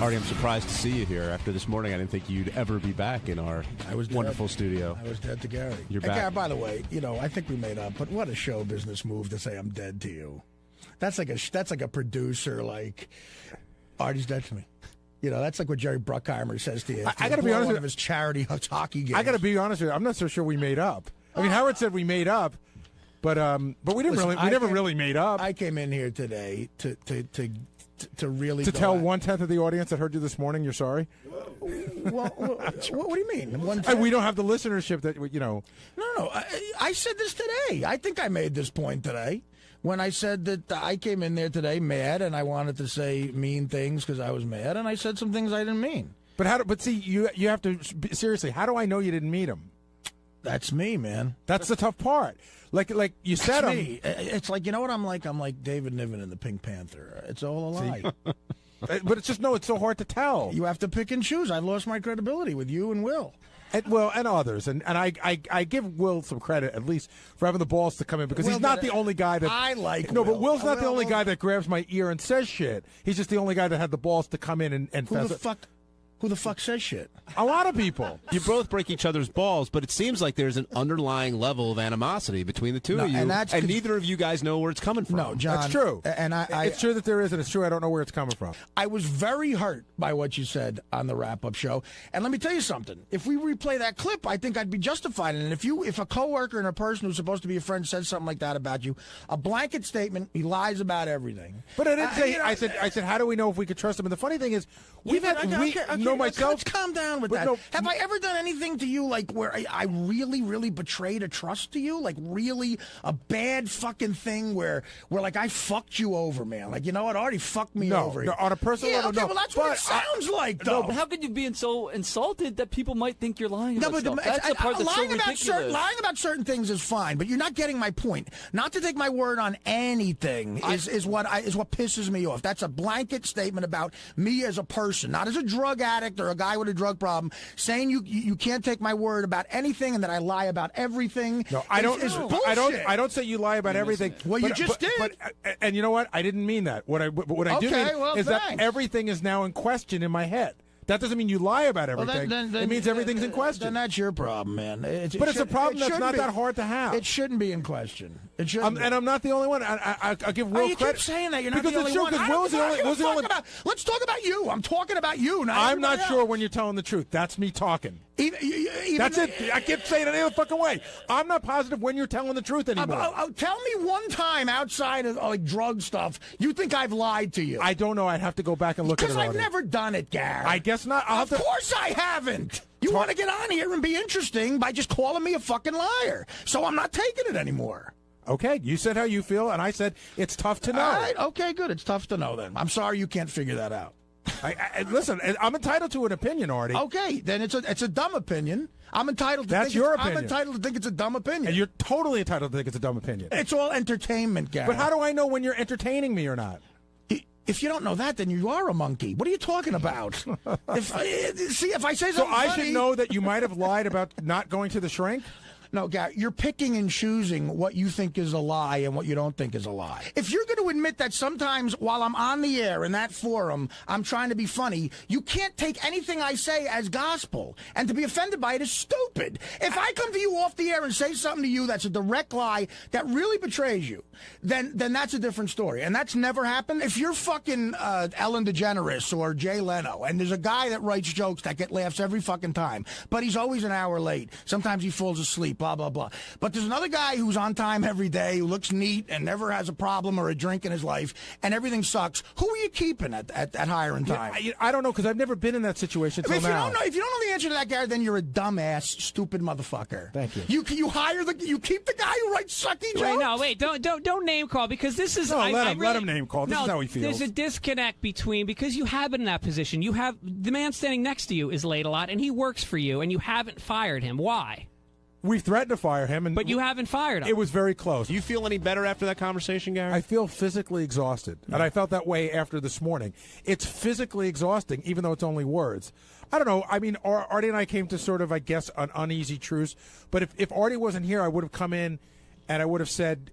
Artie, I'm surprised to see you here. After this morning, I didn't think you'd ever be back in our wonderful studio. I was dead to Gary. You're back. Gary, by the way, I think we made up, but what a show business move to say I'm dead to you. That's like a producer, like, Artie's dead to me. That's like what Jerry Bruckheimer says to you. I got to be honest with you. One of his charity hockey games. I got to be honest with you. I'm not so sure we made up. I mean, Howard said we made up, but we didn't really. We never really made up. I came in here today to really tell 1/10 of the audience that heard you this morning you're sorry. Well, what do you mean? We don't have the listenership that No. I said this today. I think I made this point today when I said that I came in there today mad and I wanted to say mean things because I was mad, and I said some things I didn't mean. But see, you have to seriously. How do I know you didn't meet him? That's me, man. That's the tough part. Like you said, me. It's like, you know what I'm like? I'm like David Niven in the Pink Panther. It's all a lie. But it's so hard to tell. You have to pick and choose. I've lost my credibility with you and Will. And others. And I give Will some credit, at least, for having the balls to come in, because he's not the only guy that... I like No, Will. but Will's not the only guy that grabs my ear and says shit. He's just the only guy that had the balls to come in and Who the fuck says shit? A lot of people. You both break each other's balls, but it seems like there's an underlying level of animosity between the two of you, and neither of you guys know where it's coming from. No, John. That's true. And it's true that there is, and it's true I don't know where it's coming from. I was very hurt by what you said on the wrap-up show. And let me tell you something. If we replay that clip, I think I'd be justified. And if a coworker and a person who's supposed to be a friend says something like that about you, a blanket statement, he lies about everything. But I didn't say. I said, how do we know if we could trust him? And the funny thing is, Let's calm down with that. No, have I ever done anything to you like where I really, really betrayed a trust to you? Like really a bad fucking thing where like I fucked you over, man. Like, you know what? Artie fucked me over. No, on a personal level, okay, well, that's what it sounds like, though. No, but how could you be so insulted that people might think you're lying about stuff? That's the part that's so ridiculous. Lying about certain things is fine, but you're not getting my point. Not to take my word on anything is what pisses me off. That's a blanket statement about me as a person, not as a drug addict or a guy with a drug problem, saying you can't take my word about anything and that I lie about everything. No, I don't say you lie about everything. Well, you just did. And you know what? I didn't mean that. What I do mean is that everything is now in question in my head. That doesn't mean you lie about everything. Well, it means everything's in question. Then that's your problem, man. It's a problem that's not that hard to have. It shouldn't be in question. It shouldn't. And I'm not the only one. I'll give Will credit. You keep saying that. You're not the only one. Let's talk about you. I'm talking about you. I'm not sure when you're telling the truth. That's me talking. That's it. I can't say it any other fucking way. I'm not positive when you're telling the truth anymore. Tell me one time outside of like drug stuff you think I've lied to you. I don't know. I'd have to go back and look at it. Because I've never done it, Gary. I guess not. Of course I haven't. You want to get on here and be interesting by just calling me a fucking liar. So I'm not taking it anymore. Okay, you said how you feel, and I said it's tough to know. All right, okay, good. It's tough to know then. I'm sorry you can't figure that out. Listen, I'm entitled to an opinion, Artie. Okay, then it's a dumb opinion. I'm entitled to opinion. I'm entitled to think it's a dumb opinion. And you're totally entitled to think it's a dumb opinion. It's all entertainment, Gary. But how do I know when you're entertaining me or not? If you don't know that, then you are a monkey. What are you talking about? If I say something so I funny, should know that you might have lied about not going to the shrink? No, Gary, you're picking and choosing what you think is a lie and what you don't think is a lie. If you're going to admit that sometimes while I'm on the air in that forum, I'm trying to be funny, you can't take anything I say as gospel. And to be offended by it is stupid. If I come to you off the air and say something to you that's a direct lie that really betrays you, then that's a different story. And that's never happened. If you're fucking Ellen DeGeneres or Jay Leno, and there's a guy that writes jokes that get laughs every fucking time, but he's always an hour late. Sometimes he falls asleep, blah, blah, blah. But there's another guy who's on time every day, who looks neat and never has a problem or a drink in his life, and everything sucks. Who are you keeping at hiring time? I don't know, because I've never been in that situation till now. If you don't know the answer to that, Gary, then you're a dumbass, stupid motherfucker. Thank you. You keep the guy who writes sucky jokes? Don't name call, because this is... No, let him name call. This is how he feels. There's a disconnect because you have been in that position. The man standing next to you is late a lot, and he works for you, and you haven't fired him. Why? We threatened to fire him, but you haven't fired him. It was very close. Do you feel any better after that conversation, Gary? I feel physically exhausted, and I felt that way after this morning. It's physically exhausting, even though it's only words. I don't know. I mean, Artie and I came to sort of, I guess, an uneasy truce. But if Artie wasn't here, I would have come in and I would have said,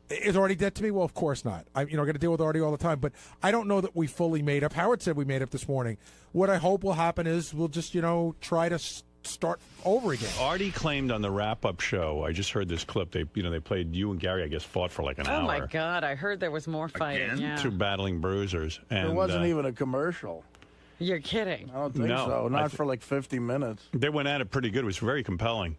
Is Artie dead to me? Well, of course not. I'm going to deal with Artie all the time, but I don't know that we fully made up. Howard said we made up this morning. What I hope will happen is we'll just, try to start over again. Artie claimed on the wrap-up show, I just heard this clip, they played you and Gary, I guess, fought for like an hour. Oh, my God. I heard there was more fighting. Yeah. Two battling bruisers. And, it wasn't even a commercial. You're kidding. I don't think so. Not for like 50 minutes. They went at it pretty good. It was very compelling.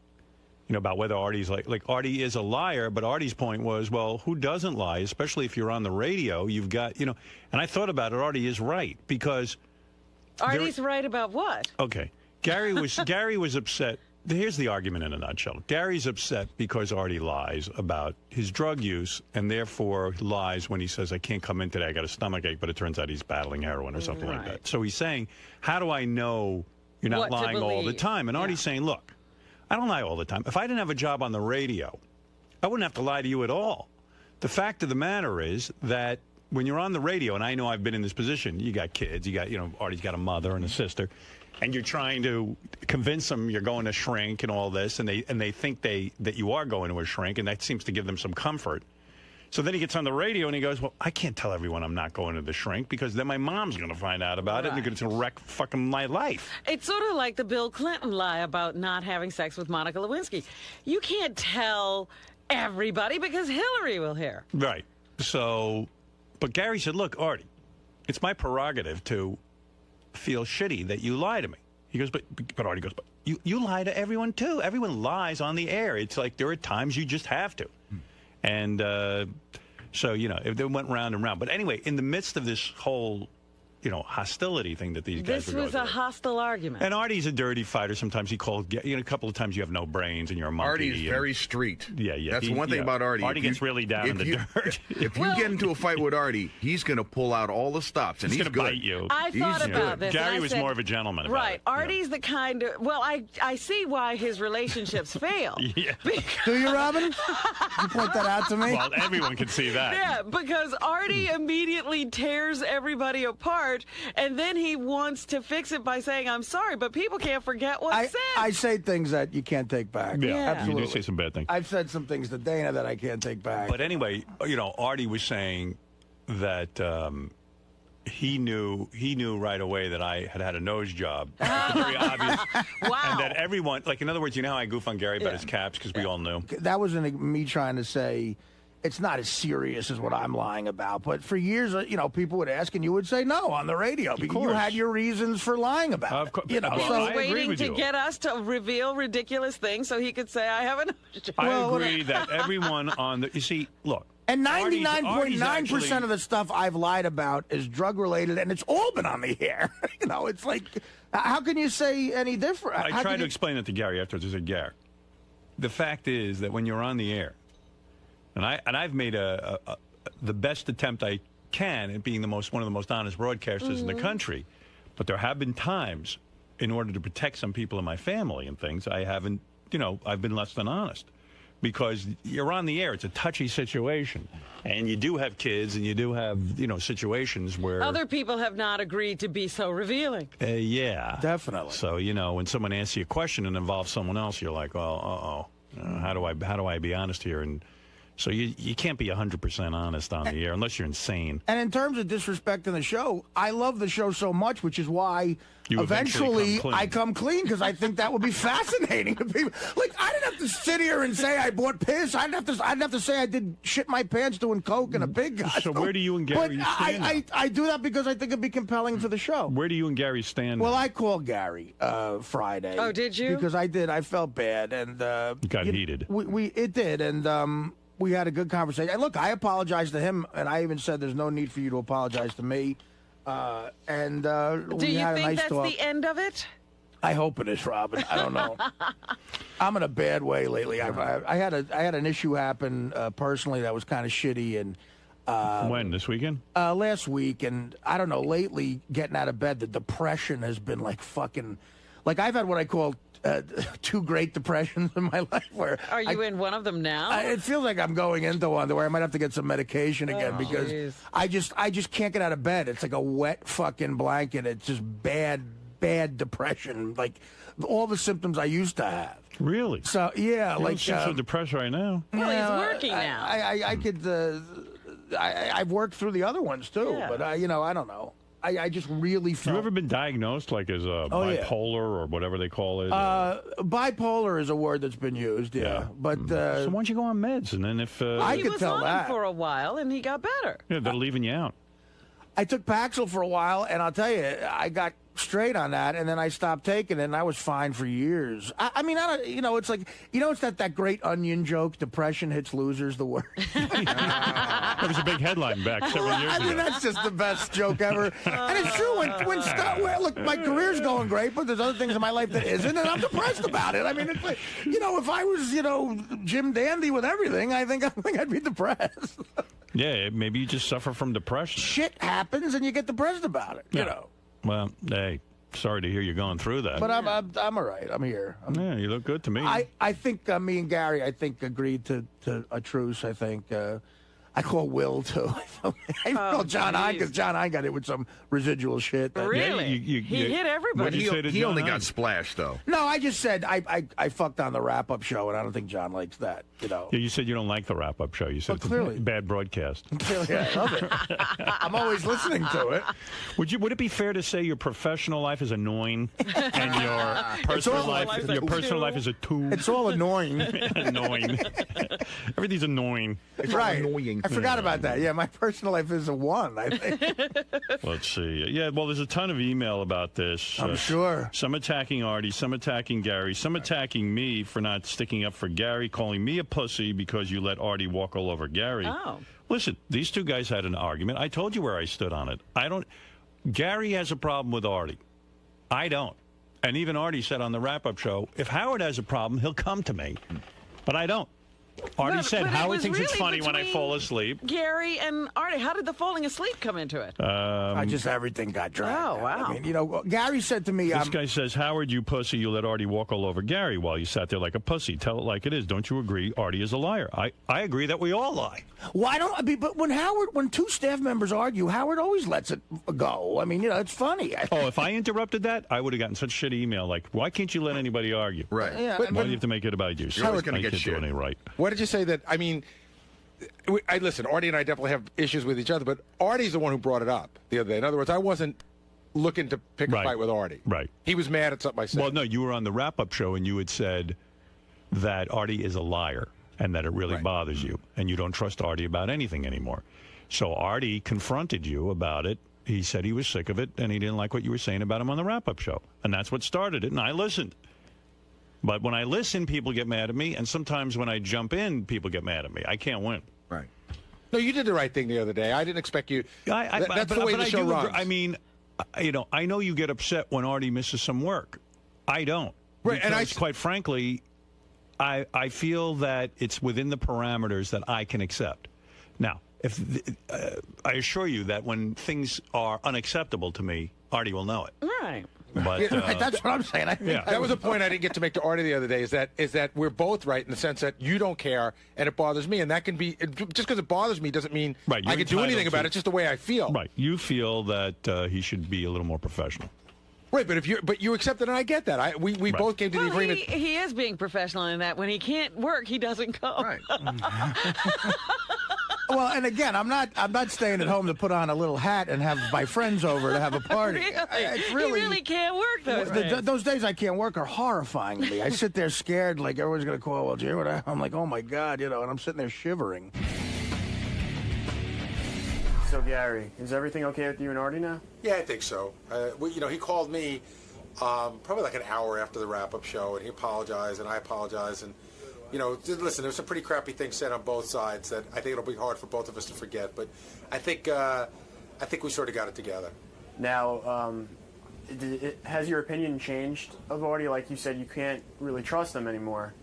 About whether Artie's like Artie is a liar, but Artie's point was, well, who doesn't lie? Especially if you're on the radio, you've got, and I thought about it, Artie is right, because... Artie's right about what? Okay. Gary was upset. Here's the argument in a nutshell. Gary's upset because Artie lies about his drug use, and therefore lies when he says, I can't come in today, I got a stomachache, but it turns out he's battling heroin or something like that. So he's saying, how do I know you're not lying all the time? And Artie's saying, look, I don't lie all the time. If I didn't have a job on the radio, I wouldn't have to lie to you at all. The fact of the matter is that when you're on the radio, and I know I've been in this position, you got kids, you got, Artie's got a mother and a sister, and you're trying to convince them you're going to shrink and all this, and they think that you are going to a shrink, and that seems to give them some comfort. So then he gets on the radio and he goes, well, I can't tell everyone I'm not going to the shrink because then my mom's going to find out about it and it's going to wreck fucking my life. It's sort of like the Bill Clinton lie about not having sex with Monica Lewinsky. You can't tell everybody because Hillary will hear. Right. So, but Gary said, look, Artie, it's my prerogative to feel shitty that you lie to me. He goes, but Artie goes, but you lie to everyone too. Everyone lies on the air. It's like there are times you just have to. And so, if they went round and round. But anyway, in the midst of this whole, hostility thing that these guys were going This was a hostile argument. And Artie's a dirty fighter. Sometimes he called, a couple of times you have no brains and you're a monkey. Artie's very street. Yeah. That's one thing about Artie. Artie gets really down in the dirt. If you get into a fight with Artie, he's going to pull out all the stops, and he's going to bite you. I thought about this. Gary was more of a gentleman about it. Artie's the kind of, I see why his relationships fail. Yeah. Do you, Robin? You point that out to me? Well, everyone can see that. Yeah, because Artie immediately tears everybody apart, and then he wants to fix it by saying, I'm sorry, but people can't forget what's said. I say things that you can't take back. Yeah, absolutely. You do say some bad things. I've said some things to Dana that I can't take back. But anyway, Artie was saying that he knew right away that I had a nose job. Very obvious. Wow. And that everyone, in other words, how I goof on Gary about his caps because we all knew. That wasn't me trying to say it's not as serious as what I'm lying about. But for years, people would ask, and you would say no on the radio because you had your reasons for lying about it. Of course. He was waiting to get us to reveal ridiculous things so he could say, I have a nose job. I agree that everyone on the... You see, look. And 99.9% of the stuff I've lied about is drug-related, and it's all been on the air. It's like, how can you say any different? I tried to explain it to Gary afterwards. I said, Gary, the fact is that when you're on the air, and I've made the best attempt I can at being one of the most honest broadcasters in the country, but there have been times, in order to protect some people in my family and things, I haven't, I've been less than honest. Because you're on the air, it's a touchy situation, and you do have kids, and you do have situations where other people have not agreed to be so revealing. Yeah, definitely. So when someone asks you a question and involves someone else, you're like, how do I be honest here? And so you can't be 100% honest on the air unless you're insane. And in terms of disrespecting the show, I love the show so much, which is why eventually I come clean because I think that would be fascinating to people. I didn't have to sit here and say I bought piss. I didn't have to say I did shit my pants doing coke in a big costume. So where do you and Gary stand? I do that because I think it'd be compelling for the show. Where do you and Gary stand? Well, I called Gary Friday. Oh, did you? Because I did. I felt bad, and it got heated. It did, and we had a good conversation. And look, I apologized to him, and I even said there's no need for you to apologize to me. Do we you had a think nice that's talk. the end of it? I hope it is, Robin. I don't know. I'm in a bad way lately. I had an issue happen personally that was kind of shitty, and when, this weekend? Last week, and I don't know. Lately, getting out of bed, the depression has been fucking. I've had what I call 2 great depressions in my life. Where are you in one of them now? It feels like I'm going into one where I might have to get some medication again because I just can't get out of bed. It's like a wet fucking blanket. It's just bad bad depression, like all the symptoms I used to have. Really? So yeah, you seem so depressed right now. Well, he's working now. I could. I've worked through the other ones too, Yeah. but I don't know. I just really felt. You ever been diagnosed like as bipolar or whatever they call it? Bipolar is a word that's been used, yeah. But so why don't you go on meds and then if I he could was tell on that them for a while, and he got better. yeah, they're leaving you out. I took Paxil for a while, and I'll tell you, I got straight on that, and then I stopped taking it, and I was fine for years. I mean, I don't, it's like, it's that great Onion joke, depression hits losers the worst. That was a big headline back several years ago. I mean, that's just the best joke ever. And it's true, when stuff, look, my career's going great, but there's other things in my life that isn't, and I'm depressed about it. I mean, it's like, if I was, Jim Dandy with everything, I think I'd be depressed. Yeah, maybe you just suffer from depression. Shit happens, and you get depressed about it, Well, hey, sorry to hear you're going through that. But I'm all right. I'm here. Yeah, you look good to me. I think me and Gary, agreed to a truce. I think I call Will too. I call John Hine because John Hine got hit with some residual shit. Really? He hit everybody. He only got splashed though. No, I just said I fucked on the wrap-up show, and I don't think John likes that. Yeah, you said you don't like the wrap-up show. You said it's clearly a bad broadcast. Clearly, I love it. I'm always listening to it. Would it be fair to say your professional life is annoying and your personal life is a 2? It's all annoying. Annoying. Everything's annoying. It's right. Annoying. I forgot about that. Yeah, my personal life is a 1, I think. Let's see. Yeah, well, there's a ton of email about this. I'm sure. Some attacking Artie, some attacking Gary, some attacking me for not sticking up for Gary, calling me a pussy because you let Artie walk all over Gary. Oh. Listen, these two guys had an argument. I told you where I stood on it. Gary has a problem with Artie. I don't. And even Artie said on the wrap-up show, if Howard has a problem, he'll come to me. But I don't. Artie said Howard thinks it's funny when I fall asleep. Gary and Artie, how did the falling asleep come into it? Just everything got dragged. Oh, wow. I mean, Gary said to me... This guy says, Howard, you pussy, you let Artie walk all over Gary while you sat there like a pussy. Tell it like it is. Don't you agree Artie is a liar? I agree that we all lie. Well, but when two staff members argue, Howard always lets it go. I mean, it's funny. If I interrupted that, I would have gotten such shit email like, why can't you let anybody argue? Right. Yeah, why do you have to make it about you? You're always going to get shit. Doing it right. What did you say that, I mean, listen, Artie and I definitely have issues with each other, but Artie's the one who brought it up the other day. In other words, I wasn't looking to pick a fight with Artie. Right. He was mad at something I said. Well, no, you were on the wrap-up show and you had said that Artie is a liar and that it really bothers you and you don't trust Artie about anything anymore. So Artie confronted you about it. He said he was sick of it and he didn't like what you were saying about him on the wrap-up show. And that's what started it, and I listened. But when I listen, people get mad at me, and sometimes when I jump in, people get mad at me. I can't win. Right. No, you did the right thing the other day. I didn't expect you. That's the way the show runs. I mean, I know you get upset when Artie misses some work. I don't. Right, because, quite frankly, I feel that it's within the parameters that I can accept. Now, I assure you that when things are unacceptable to me, Artie will know it. Right. But that's what I'm saying. That was a point I didn't get to make to Artie the other day. Is that we're both right in the sense that you don't care and it bothers me, and that can be just because it bothers me doesn't mean I can do anything about it. It's just the way I feel. Right. You feel that he should be a little more professional. Right, but you accept it, and I get that. We both came to the agreement. He is being professional in that when he can't work, he doesn't go. Right. Well, and again, I'm not staying at home to put on a little hat and have my friends over to have a party. He really can't work those days. Those days I can't work are horrifying to me. I sit there scared, like everyone's going to call, well, Jay, I'm like, oh my God, and I'm sitting there shivering. So, Gary, is everything okay with you and Artie now? Yeah, I think so. He called me probably like an hour after the wrap-up show, and he apologized, and I apologized, and listen, there's some pretty crappy things said on both sides that I think it'll be hard for both of us to forget. But I think we sort of got it together. Now, has your opinion changed of Artie? Like you said, you can't really trust him anymore.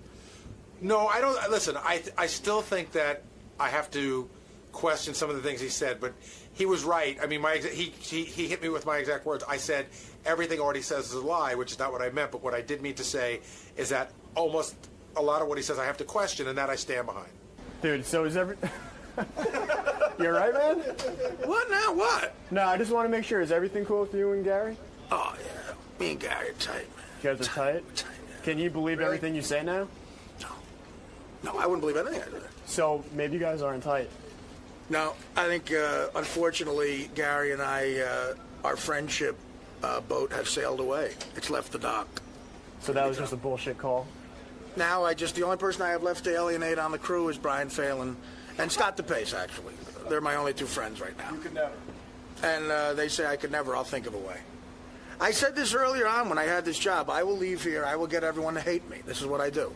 No, I don't. Listen, I still think that I have to question some of the things he said, but he was right. I mean, he hit me with my exact words. I said everything Artie says is a lie, which is not what I meant. But what I did mean to say is that almost a lot of what he says I have to question, and that I stand behind. Dude, so is you all right, man? What now? What? No, I just want to make sure. Is everything cool with you and Gary? Oh, yeah. Me and Gary are tight, man. You guys are tight? Tight, man. Can you believe everything you say now? No, I wouldn't believe anything I do. So maybe you guys aren't tight. No, I think, unfortunately, Gary and I, our friendship boat has sailed away. It's left the dock. So that was just a bullshit call? Now, the only person I have left to alienate on the crew is Brian Phelan and Scott DePace, actually. They're my only two friends right now. You could never. And they say I could never. I'll think of a way. I said this earlier on when I had this job. I will leave here. I will get everyone to hate me. This is what I do.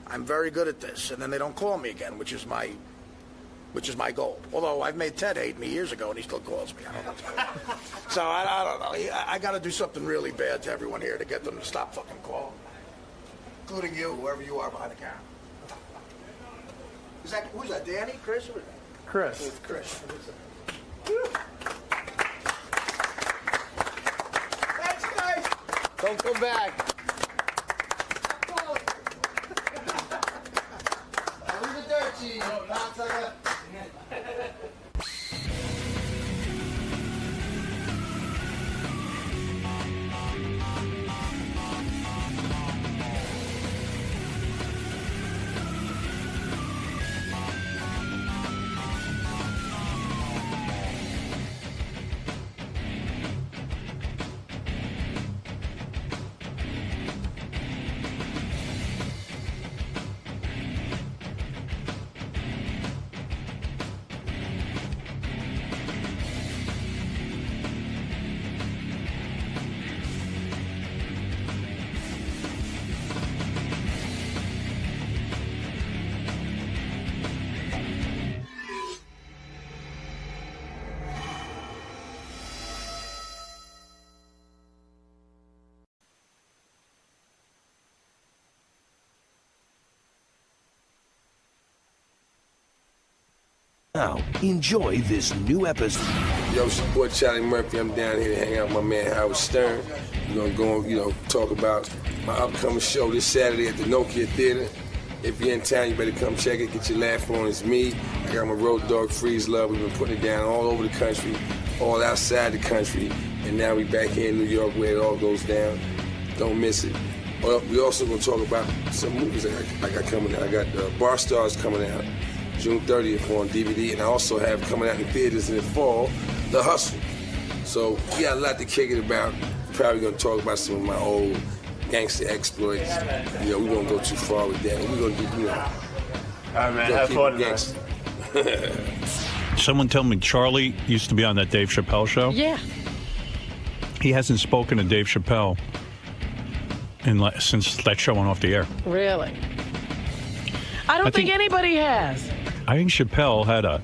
I'm very good at this. And then they don't call me again, which is my goal. Although I've made Ted hate me years ago, and he still calls me. I don't know. So I don't know. I got to do something really bad to everyone here to get them to stop fucking calling. Including you, whoever you are behind the camera. Who's that, Danny? Chris? Chris. It's Chris. Thanks, guys. Don't come back. Leave the dirt, cheese. Now, enjoy this new episode. Yo, it's your boy Charlie Murphy. I'm down here to hang out with my man Howard Stern. We're going to go, talk about my upcoming show this Saturday at the Nokia Theater. If you're in town, you better come check it. Get your laugh on. It's me. I got my Road Dog Freeze Love. We've been putting it down all over the country, all outside the country. And now we back here in New York where it all goes down. Don't miss it. Well, we also going to talk about some movies I got coming out. I got Bar Stars coming out June 30th on DVD, and I also have coming out in theaters in the fall, The Hustle. So we got a lot to kick it about. Probably gonna talk about some of my old gangster exploits. You know, we won't go too far with that. We're gonna do, you know. All right, man, have fun. Gangster. Someone told me Charlie used to be on that Dave Chappelle show. Yeah. He hasn't spoken to Dave Chappelle since that show went off the air. Really? I don't think anybody has. I think Chappelle had a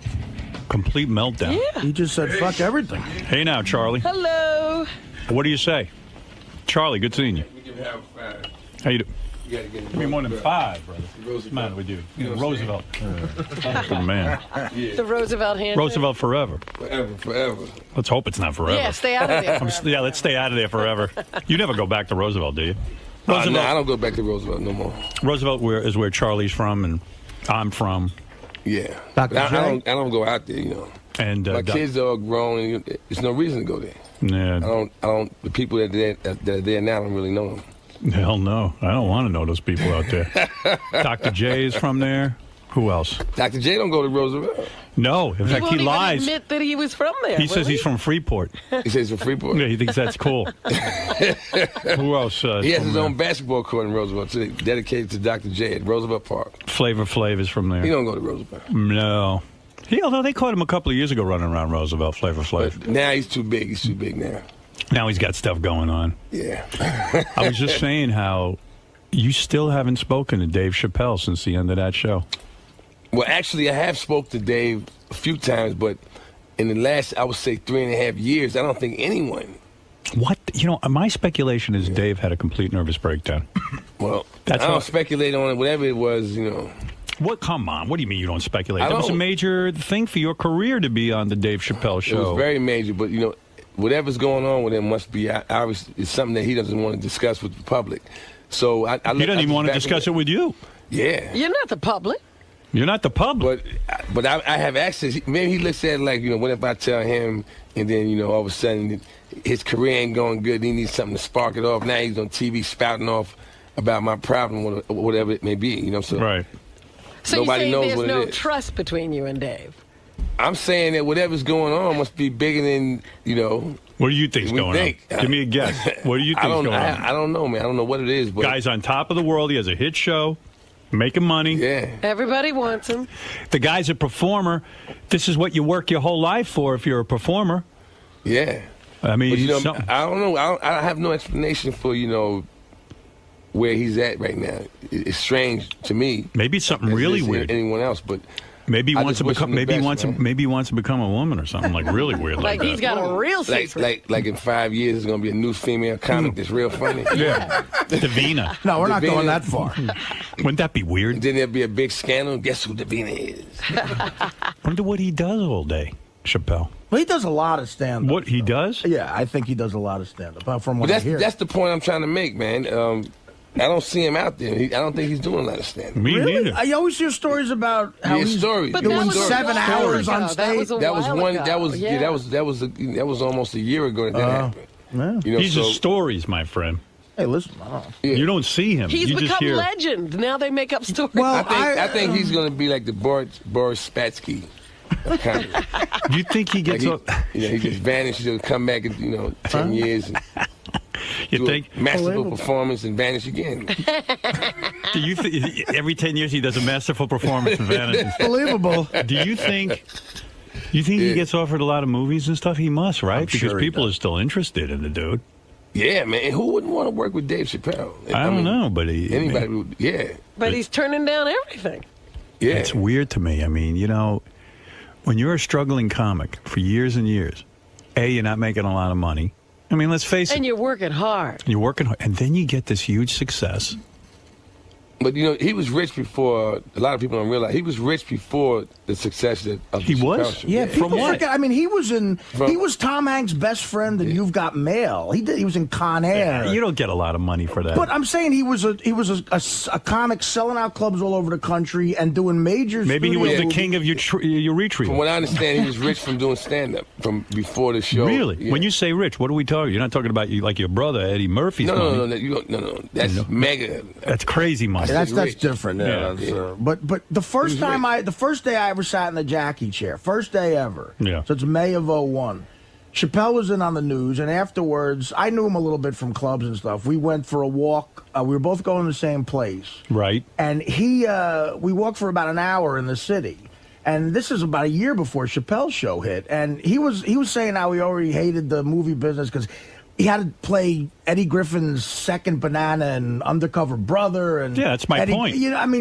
complete meltdown. Yeah. He just said, fuck everything. Hey now, Charlie. Hello. What do you say? Charlie, good seeing you. We can have How you doing? you gotta get Give me more than 5, brother. What's the matter with you? Roosevelt. Good man. Yeah. The Roosevelt handshake. Roosevelt forever. Forever. Let's hope it's not forever. Yeah, stay out of there. Yeah, let's stay out of there forever. You never go back to Roosevelt, do you? No, I don't go back to Roosevelt no more. Roosevelt is where Charlie's from and I'm from. Yeah. I don't go out there, you know. And my kids are all grown, and there's no reason to go there. Yeah. I don't. The people that are there now, I don't really know them. Hell no. I don't want to know those people out there. Dr. J is from there. Who else? Dr. J don't go to Roosevelt. No. In fact, he lies. He won't even admit that he was from there. He says he's from Freeport. He says he's from Freeport? Yeah, he thinks that's cool. Who else? He has his own basketball court in Roosevelt, too, dedicated to Dr. J at Roosevelt Park. Flavor Flav is from there. He don't go to Roosevelt. No. Although they caught him a couple of years ago running around Roosevelt, Flavor Flav. But now he's too big. He's too big now. Now he's got stuff going on. Yeah. I was just saying how you still haven't spoken to Dave Chappelle since the end of that show. Well, actually, I have spoke to Dave a few times, but in the last, I would say, 3.5 years, I don't think anyone. What? You know, my speculation is Dave had a complete nervous breakdown. Well, I don't speculate on it. Whatever it was, you know. What? Come on. What do you mean you don't speculate? That was a major thing for your career to be on the Dave Chappelle show. It was very major, but, you know, whatever's going on with him must be, obviously, it's something that he doesn't want to discuss with the public. So he doesn't even want to discuss it with you. Yeah. You're not the public. You're not the public. But I have access. Maybe he looks at it like, what if I tell him, and then, all of a sudden his career ain't going good. He needs something to spark it off. Now he's on TV spouting off about my problem, or whatever it may be. So right. So nobody knows there's what no it is. trust between you and Dave. I'm saying that whatever's going on must be bigger than, What do you think's going on? Give me a guess. What do you think's going on? I don't know, man. I don't know what it is. But guy's on top of the world. He has a hit show, making money. Yeah. Everybody wants him. The guy's a performer. This is what you work your whole life for if you're a performer. Yeah. I mean, but, I don't know. I have no explanation for, where he's at right now. It's strange to me. Maybe it's something really weird. Anyone else, but maybe he wants to become. Maybe he wants to become a woman or something like really weird. Like he's got a real secret. Like in 5 years, there's gonna be a new female comic that's real funny. Yeah, Davina. No, we're not going that far. Wouldn't that be weird? And then there'll be a big scandal. Guess who Davina is? Wonder what he does all day, Chappelle. Well, he does a lot of stand-up. What he does? Yeah, I think he does a lot of stand-up. From what I hear. That's the point I'm trying to make, man. I don't see him out there. I don't think he's doing a lot of stand-up. Me neither. I always hear stories about how he's doing 7 hours on stage. That was almost a year ago that happened. Yeah. These are stories, my friend. Hey, listen. You don't see him. He's you just become hear. legend. Now they make up stories. Well, I think he's going to be like the Boris Spassky. Do you think he gets up? He just vanished. He'll come back in 10 years. You think masterful performance and vanish again? Do you think every 10 years he does a masterful performance and vanishes? Believable. Do you think? He gets offered a lot of movies and stuff? He must, right? I'm because sure people are still interested in the dude. Yeah, man. Who wouldn't want to work with Dave Chappelle? I don't know, but anybody would. Yeah. But he's turning down everything. Yeah. It's weird to me. I mean, when you're a struggling comic for years and years, you're not making a lot of money. I mean, let's face it. And you're working hard. You're working hard. And then you get this huge success. But, he was rich before, a lot of people don't realize, he was rich before the success of He was? Yeah, people forget. I mean, he was Tom Hanks' best friend in You've Got Mail. He was in Con Air. You don't get a lot of money for that. But I'm saying he was a comic selling out clubs all over the country and doing major Maybe he was the king of your retreat. From what I understand, he was rich from doing stand-up, from before the show. Really? Yeah. When you say rich, what are we talking? You're not talking about like your brother, Eddie Murphy's money. No. That's mega. That's crazy money. That's different. But the first day I ever sat in the Jackie chair, first day ever. Yeah. So it's May of 2001. Chappelle was in on the news, and afterwards, I knew him a little bit from clubs and stuff. We went for a walk. We were both going to the same place. Right. And we walked for about an hour in the city. And this is about a year before Chappelle's show hit. And he was saying how he already hated the movie business because he had to play Eddie Griffin's second banana and Undercover Brother. And yeah, that's my point.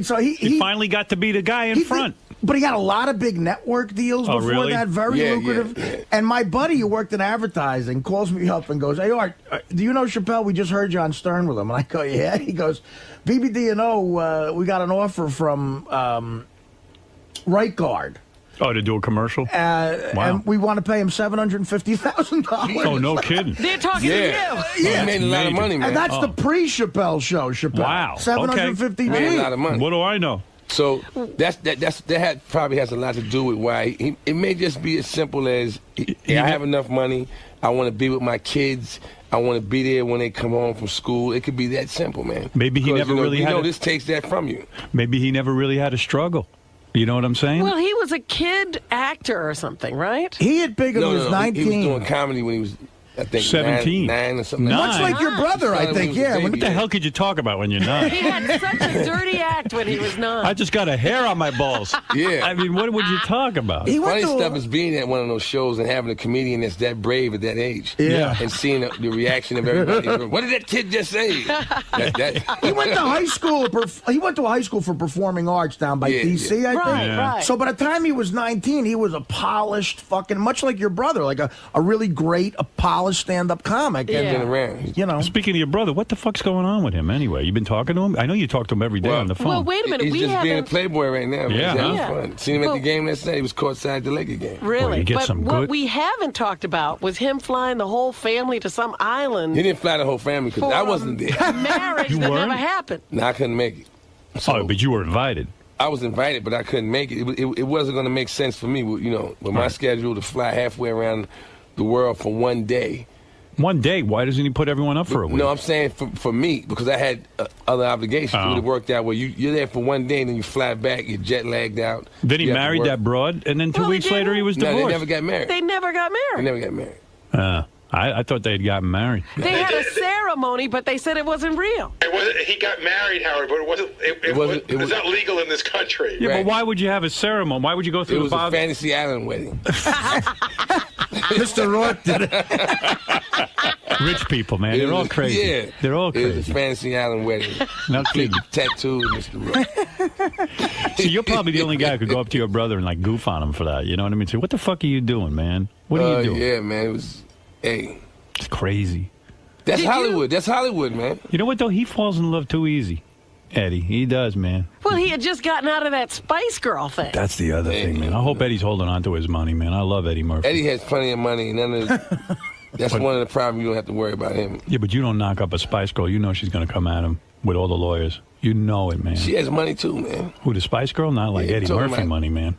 So he finally got to be the guy in front. But he had a lot of big network deals before really? that, very lucrative. Yeah. And my buddy who worked in advertising calls me up and goes, "Hey, Art, do you know Chappelle? We just heard you on Stern with him." And I go, "Yeah." He goes, "BBD, we got an offer from Right Guard." Oh, to do a commercial? Wow. And we want to pay him $750,000. Oh, no kidding. They're talking to you. Yeah, he made a lot of money, man. And that's the pre-Chappelle show, Chappelle. Wow. $750,000. He made a lot of money. What do I know? So that probably has a lot to do with why it may just be as simple as I have enough money. I want to be with my kids. I want to be there when they come home from school. It could be that simple, man. Maybe he never really had. This takes that from you. Maybe he never really had a struggle. You know what I'm saying? Well, he was a kid actor or something, right? He hit big when he was 19. He was doing comedy when he was, I think, 17. nine or something. Much like your brother, I think. Yeah. What the hell could you talk about when you're 9? He had such a dirty act when he was 9. I just got a hair on my balls. Yeah. I mean, what would you talk about? Funny stuff is being at one of those shows and having a comedian that's that brave at that age. Yeah. And seeing the reaction of everybody. What did that kid just say? He went to high school. He went to a high school for performing arts down by D.C. I think. Right. So by the time he was 19, he was a polished fucking, much like your brother, like a really great, polished stand-up comic. And been around. You know. Speaking of your brother, what the fuck's going on with him anyway? You been talking to him? I know you talk to him every day on the phone. Well, wait a minute. He's just being a playboy right now. Yeah. He's having fun. Seen him at the game last night. He was courtside at the Lakers game. Really? But what we haven't talked about was him flying the whole family to some island. He didn't fly the whole family because I wasn't there. Marriage that never happened. No, I couldn't make it. So, but you were invited. I was invited, but I couldn't make it. It wasn't going to make sense for me, you know, with my schedule to fly halfway around the world for one day. One day? Why doesn't he put everyone up for a week? No, I'm saying for me, because I had other obligations. It would have worked out where you're there for one day and then you fly back, you're jet lagged out. Then he married that broad, and then 2 weeks later he was divorced. No, they never got married. They never got married. They never got married. I thought they'd gotten married. They had a ceremony, but they said it wasn't real. He got married, Howard, but it was not legal in this country. Yeah, but why would you have a ceremony? Why would you go through It was a Fantasy Island wedding. Mr. Rourke did it. Rich people, man. They're all crazy. Yeah. They're all crazy. It was a Fantasy Island wedding. No kidding. Tattoo, Mr. Rourke. See, you're probably the only guy who could go up to your brother and, like, goof on him for that. You know what I mean? Say, what the fuck are you doing, man? What are you doing? Yeah, man. It was, hey. It's crazy. That's Hollywood. That's Hollywood, man. You know what, though? He falls in love too easy. Eddie. He does, man. Well, he had just gotten out of that Spice Girl thing. That's the other thing, man. I hope Eddie's holding on to his money, man. I love Eddie Murphy. Eddie has plenty of money, and that's one of the problems. You don't have to worry about him. Yeah, but you don't knock up a Spice Girl. You know she's going to come at him with all the lawyers. You know it, man. She has money, too, man. Who, the Spice Girl? Not like Eddie Murphy money, man.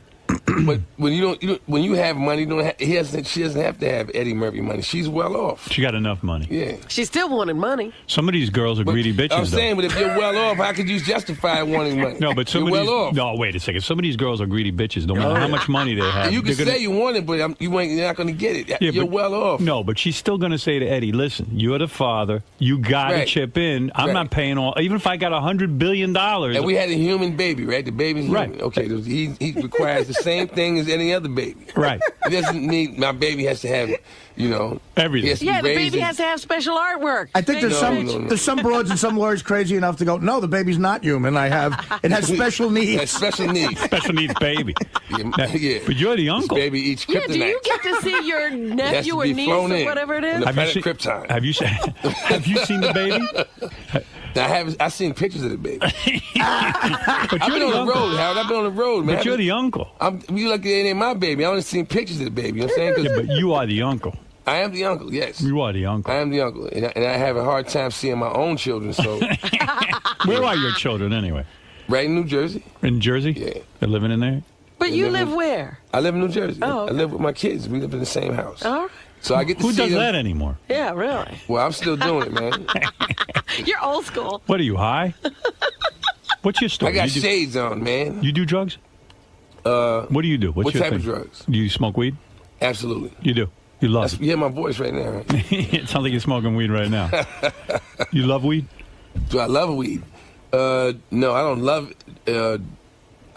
But when you have money, she doesn't have to have Eddie Murphy money. She's well off. She got enough money. Yeah. She still wanted money. Some of these girls are greedy bitches. I'm saying, but if you're well off, how could you justify wanting money? No, but some you're of these, well off. No, wait a second. Some of these girls are greedy bitches. No matter how much money they have. You can say you want it, but you're not going to get it. Yeah, you're well off. No, but she's still going to say to Eddie, listen, you're the father. You got to chip in. I'm not paying all. Even if I got $100 billion. And we had a human baby, right? The baby's human. Right. Okay, he requires the same thing as any other baby. Right. It doesn't need, my baby has to have, everything. Yeah, the baby has to have special artwork. I think there's some broads and some lawyers crazy enough to go, no, the baby's not human. It has special needs. It has special needs. Special needs baby. Yeah. But you're the uncle. This baby eats kryptonite. Yeah, do you get to see your nephew or niece or whatever it is? Have you seen the baby? I've seen pictures of the baby. I've been on the road, Howard. I've been on the road, man. But you're the uncle. You like it ain't my baby. I only seen pictures of the baby. You know what I'm saying? Yeah, but you are the uncle. I am the uncle, yes. You are the uncle. I am the uncle. And I have a hard time seeing my own children, so. Where are your children, anyway? Right in New Jersey. In Jersey? Yeah. They're living in there? But you live where? I live in New Jersey. Oh, okay. I live with my kids. We live in the same house. All right. So I get to Who see does them. that anymore? Yeah, really. Well, I'm still doing it, man. You're old school. What are you, high? What's your story? I got shades on, man. You do drugs? What do you do? What type of drugs? Do you smoke weed? Absolutely. You do? You love it? You hear my voice right now, right? It sounds like you're smoking weed right now. You love weed? Do I love weed? No, I don't love I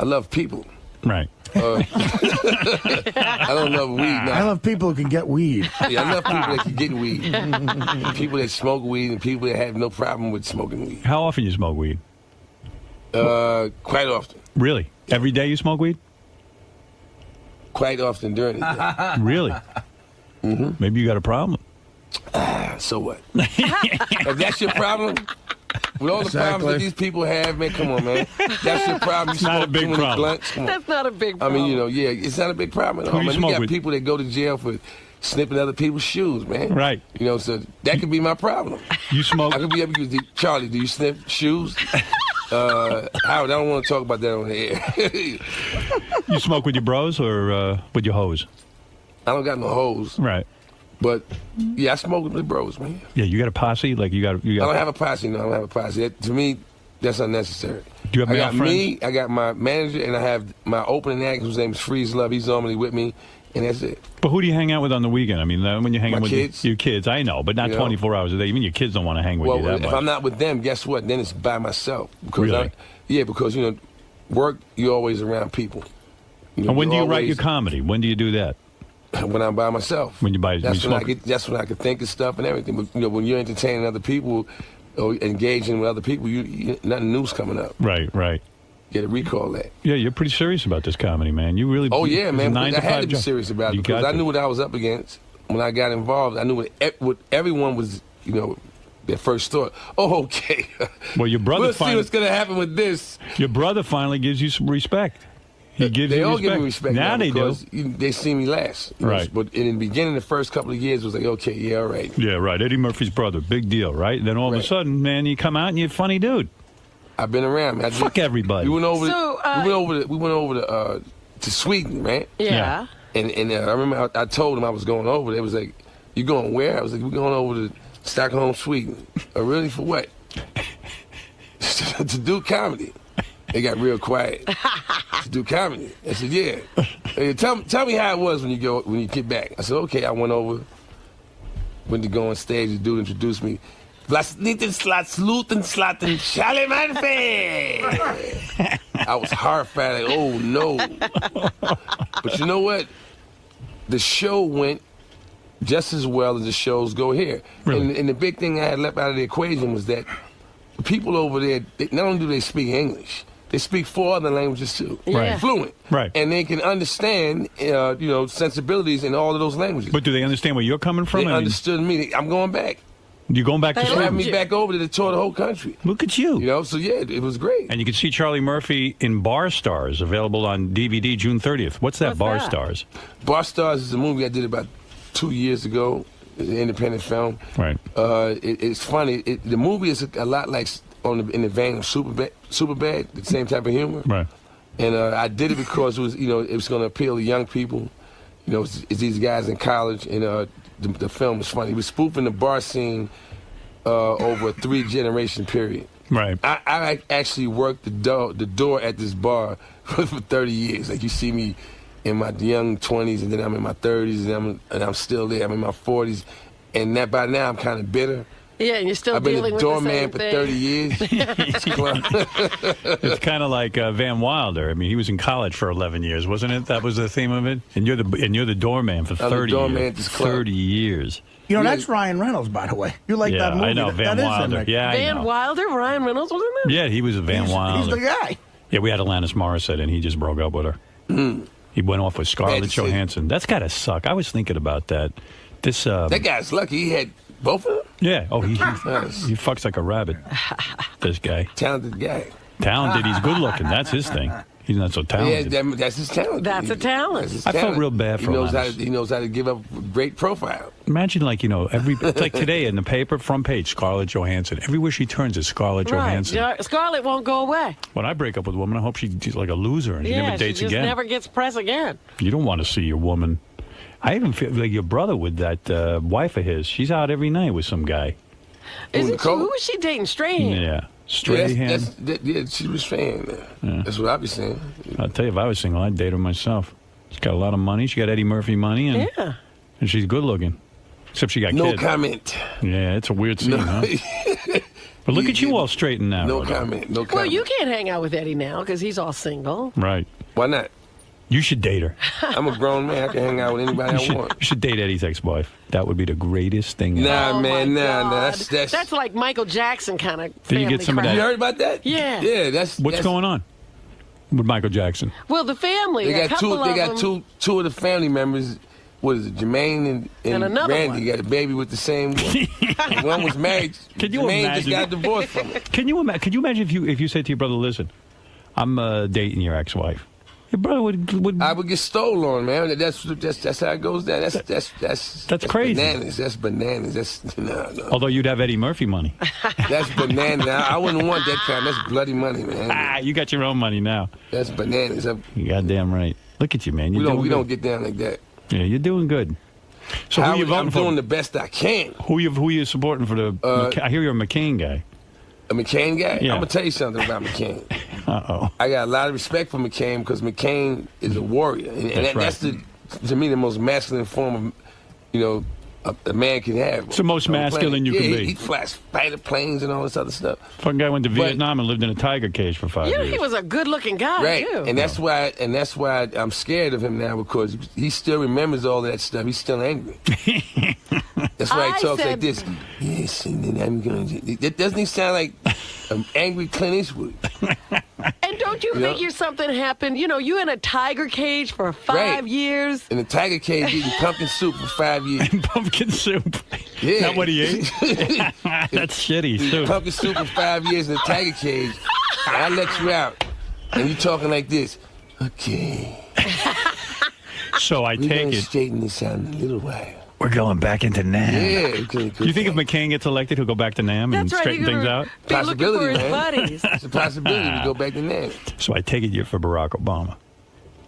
love people. Right. I don't love weed. No. I love people who can get weed. Yeah, I love people that can get weed. People that smoke weed and people that have no problem with smoking weed. How often you smoke weed? Quite often. Really? Every day you smoke weed? Quite often during the day. Really? Mm-hmm. Maybe you got a problem. So what? If that's your problem, with all the problems that these people have, man, come on, man. That's your problem. It's not a big problem. That's not a big problem. I mean, it's not a big problem at all. You got people that go to jail for snipping other people's shoes, man. Right. So that could be my problem. You smoke? I could be able to, Charlie, do you sniff shoes? Howard, I don't want to talk about that on the air. You smoke with your bros or with your hoes? I don't got no hoes. Right. But yeah, I smoke with the bros, man. Yeah, you got a posse? Like you got. I don't have a posse. No, I don't have a posse. To me, that's unnecessary. Do you have male friends? Me, I got my manager, and I have my opening act, whose name is Freeze Love. He's normally with me, and that's it. But who do you hang out with on the weekend? I mean, when you hang out with kids. Your kids, I know, but not 24 hours a day. Even your kids don't want to hang with you that much. If I'm not with them, guess what? Then it's by myself. Because really? Because work, you're always around people. And when do you write your comedy? When do you do that? When I'm by myself. When you buy, that's when I can think of stuff and everything. But when you're entertaining other people or engaging with other people, nothing new's coming up. Right. You got to recall that. Yeah, you're pretty serious about this comedy, man. You really. Oh yeah, man. I had to be serious about it because I knew what I was up against when I got involved. I knew what everyone was. Their first thought. Oh, okay. Well, your brother. We'll see what's going to happen with this. Your brother finally gives you some respect. They all give me respect now they do. They see me last. Right. But in the beginning, the first couple of years, it was like, okay, yeah, all right. Yeah, right. Eddie Murphy's brother. Big deal, right? Then all of a sudden, man, you come out and you're a funny dude. I've been around. Man. Fuck everybody. We went over. To Sweden, man. Yeah. And I remember I told him I was going over there. It was like, you going where? I was like, we're going over to Stockholm, Sweden. Really, for what? To do comedy. They got real quiet. To do comedy. I said, yeah. Hey, tell me how it was when you get back. I said, okay. I went over, went to go on stage. The dude introduced me. Vlasniten Sluten Slaten Charlie Manfe. I was horrified, like, oh no. But you know what? The show went just as well as the shows go here. Really? And the big thing I had left out of the equation was that the people over there, not only do they speak English, they speak 4 other languages too. Right. Fluent. Right. And they can understand, sensibilities in all of those languages. But do they understand where you're coming from? They understood me. I'm going back. You're going back to Sweden? They have me Sweden? back over to tour the whole country. Look at you. So yeah, it was great. And you can see Charlie Murphy in Bar Stars, available on DVD June 30th. What's that, Bar Stars? Bar Stars is a movie I did about 2 years ago. It's an independent film. Right. It's funny. The movie is a lot like in the vein of Superbad, the same type of humor. Right. And I did it because it was going to appeal to young people. It's these guys in college, and the film was funny. He was spoofing the bar scene over a 3-generation period. Right. I actually worked the door at this bar for 30 years. Like, you see me in my young 20s, and then I'm in my 30s, and I'm still there. I'm in my 40s, and by now I'm kind of bitter. Yeah, and you're still I've been dealing a with the doorman same for thing. 30 years. It's kind of like Van Wilder. I mean, he was in college for 11 years, wasn't it? That was the theme of it. And you're the doorman for 30 years. 30 years. That's Ryan Reynolds, by the way. You like that movie? I know, Van Wilder. Yeah, Van Wilder, Ryan Reynolds was in there? Yeah, he was a Van Wilder. He's the guy. Yeah, we had Alanis Morissette, and he just broke up with her. He went off with Scarlett Johansson. That's got to suck. I was thinking about that. That guy's lucky. He had both of them? Yeah. Oh, he fucks like a rabbit, this guy. Talented guy. Talented. He's good looking. That's his thing. He's not so talented. Yeah, that's his talent. That's a talent. I felt real bad for him. He knows how to give up great profile. Imagine, it's like today in the paper, front page, Scarlett Johansson. Everywhere she turns is Scarlett Johansson. Scarlett won't go away. When I break up with a woman, I hope she's like a loser and she never dates she just again. never gets press again. You don't want to see your woman. I even feel like your brother with that wife of his. She's out every night with some guy. Isn't she? Who is she dating? Strahan? Yeah. Strahan. Yeah, she was Strahan. Yeah. That's what I'd be saying. I'll tell you, if I was single, I'd date her myself. She's got a lot of money. She got Eddie Murphy money. And she's good looking. Except she got kids. No comment. Yeah, it's a weird scene, huh? But look at you all straight and narrow. No comment. No comment. Well, you can't hang out with Eddie now because he's all single. Right. Why not? You should date her. I'm a grown man. I can hang out with anybody I want. You should date Eddie's ex-wife. That would be the greatest thing ever. Nah, man, nah. That's like Michael Jackson kind of Did you get some of that? You heard about that? Yeah. Yeah, What's going on with Michael Jackson? Well, the family. They got two of the family members. What is it? Jermaine and Randy got a baby with the same one. One was married. Can you Jermaine imagine? just got divorced from her. Can you imagine if you said to your brother, "Listen, I'm dating your ex-wife." Your brother would I would get stolen on, man. That's how it goes down. That's crazy. Bananas. That's bananas. That's no. Although you'd have Eddie Murphy money. That's bananas. I wouldn't want that kind. That's bloody money, man. You got your own money now. That's bananas. You goddamn right. Look at you, man. We don't get down like that. Yeah, you're doing good. So who you voting for? I'm doing the best I can. Who you supporting for the? I hear you're a McCain guy. A McCain guy? Yeah. I'm gonna tell you something about McCain. Uh-oh. I got a lot of respect for McCain because McCain is a warrior, and that's to me the most masculine form of, a man can have. It's the most masculine you can be. He flies fighter planes and all this other stuff. Fucking guy went to Vietnam and lived in a tiger cage for 5 years. He was a good-looking guy, right? too. And that's why I'm scared of him now, because he still remembers all that stuff. He's still angry. That's why he talks like this. Yes, and then I'm going to. Doesn't he sound like an angry Clint Eastwood? And don't you figure something happened? You in a tiger cage for 5 years? In a tiger cage eating pumpkin soup for 5 years. Pumpkin soup? Yeah. Is that what he ate? That's shitty soup. Pumpkin soup for 5 years in a tiger cage. And I let you out. And you talking like this. Okay. So I take it. Straighten this out in a little while. We're going back into NAM. Yeah. You think if McCain gets elected, he'll go back to NAM and straighten things out? Possibility, man. It's a possibility to go back to NAM. So I take it you're for Barack Obama.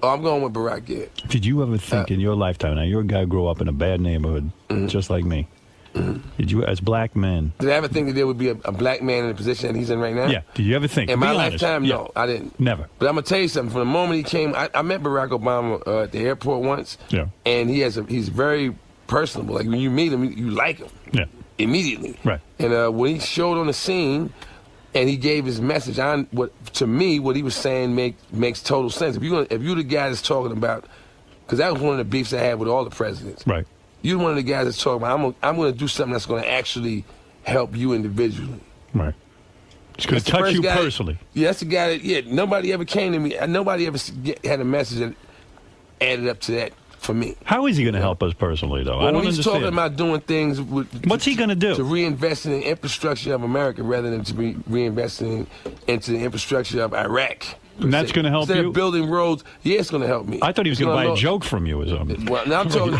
Oh, I'm going with Barack, yeah. Did you ever think in your lifetime, now you're a guy who grew up in a bad neighborhood, just like me. Did you, as black men... Did I ever think that there would be a black man in the position that he's in right now? Yeah. Did you ever think? In my lifetime, no, I didn't. Never. But I'm going to tell you something. From the moment he came, I met Barack Obama at the airport once. Yeah. And he's very personable. Like, when you meet him, you like him. Yeah. Immediately. Right. And when he showed on the scene and he gave his message, to me, what he was saying makes total sense. If you're the guy that's talking about... Because that was one of the beefs I had with all the presidents. Right. You're one of the guys that's talking about, I'm going to do something that's going to actually help you individually. Right. It's going to touch you personally. Yeah, that's the guy that, nobody ever came to me. Nobody ever had a message that added up to that for me. How is he going to help us personally, though? Well, I don't he's understand. talking about doing things... What's he going to do? To reinvest in the infrastructure of America rather than to be reinvesting into the infrastructure of Iraq. And that's going to help Instead you? of building roads, yeah, it's going to help me. I thought he was going to buy a joke from you or something. Well, now I'm talking...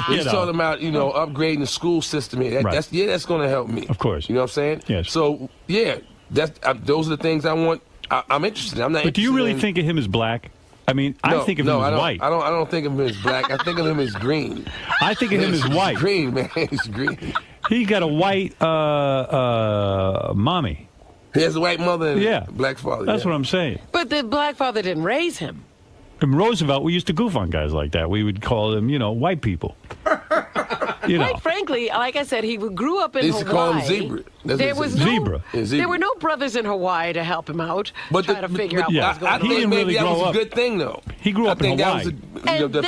he's talking about, upgrading the school system here. That's going to help me. Of course. You know what I'm saying? Yes. So, yeah, those are the things I want. I'm interested in. I'm not. But do you really think of him as black? I mean, I think of him as white. I don't think of him as black. I think of him as green. I think of him as white. Green, man. He's green. He got a white mommy. He has a white mother and a black father. That's what I'm saying. But the black father didn't raise him. In Roosevelt, we used to goof on guys like that. We would call them, white people. Quite frankly, like I said, he grew up in Hawaii. They used to call him Zebra. There was Zebra. There were no brothers in Hawaii to help him out, try to figure out what was going on. I think maybe that was a good thing, though. He grew up in Hawaii. The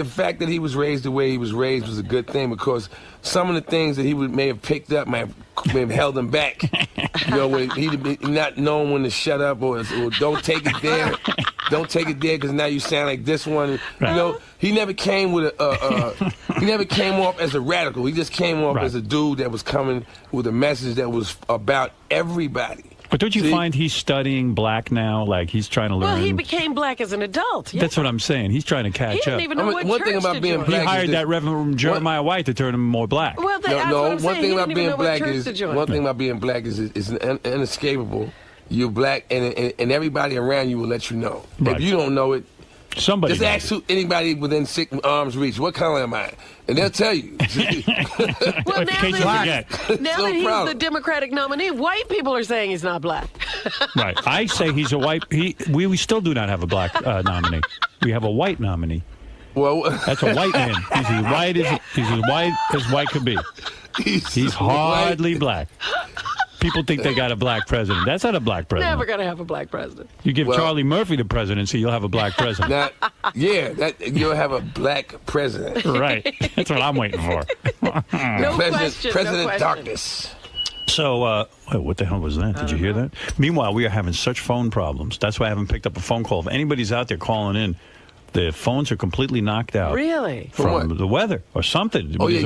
fact that he was raised the way he was raised was a good thing, because some of the things that he may have picked up may have held him back. When he'd be not knowing when to shut up or don't take it there. Don't take it there because now you sound like this one. Right. He never came with he never came off as a radical. He just came off as a dude that was coming with a message that was about everybody. But don't you find he's studying black now? Like he's trying to learn. Well, he became black as an adult. Yeah. That's what I'm saying. He's trying to catch up. He didn't even know what one church thing about to being join. black he hired that Reverend Jeremiah White to turn him more black. Well, one thing about being black is inescapable. You're black, and everybody around you will let you know. Right. If you don't know it, somebody just ask anybody within 6 arms reach. What color am I? And they'll tell you. Well, now that he's the Democratic nominee, white people are saying he's not black. Right. I say he's a white. We still do not have a black nominee. We have a white nominee. Well, that's a white man. He's as white as white could be. He's hardly black. People think they got a black president. That's not a black president. Never going to have a black president. You give Charlie Murphy the presidency, you'll have a black president. You'll have a black president. Right. That's what I'm waiting for. President Darkness. So, what the hell was that? Did you hear that? Meanwhile, we are having such phone problems. That's why I haven't picked up a phone call. If anybody's out there calling in, the phones are completely knocked out. Really? From the weather or something. Oh, yeah.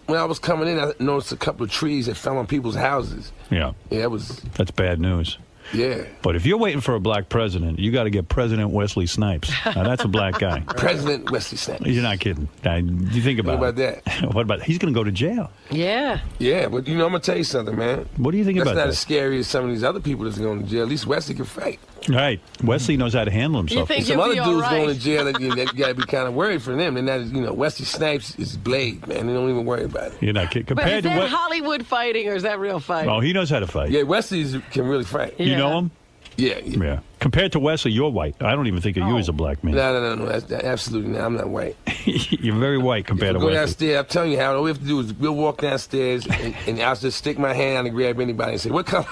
When I was coming in, I noticed a couple of trees that fell on people's houses. Yeah. Yeah, that's bad news. Yeah. But if you're waiting for a black president, you got to get President Wesley Snipes. Now, that's a black guy. President Wesley Snipes. You're not kidding. You think about What about that? What about he's going to go to jail? Yeah. Yeah, but I'm going to tell you something, man. What do you think about that? That's not as scary as some of these other people that's going to jail. At least Wesley can fight. Right. Wesley knows how to handle himself. You think some other dudes going to jail, that you got to be kind of worried for them. And that is, Wesley Snipes is Blade, man. They don't even worry about it. You're not kidding. But is that Hollywood fighting or is that real fighting? Oh, he knows how to fight. Yeah, Wesley can really fight. You know him? Yeah. Compared to Wesley, you're white. I don't even think of you as a black man. No. That's absolutely not. I'm not white. You're very white compared to Wesley. Go downstairs. I'm telling you, how all we have to do is we'll walk downstairs and I'll just stick my hand out and grab anybody and say, "What color?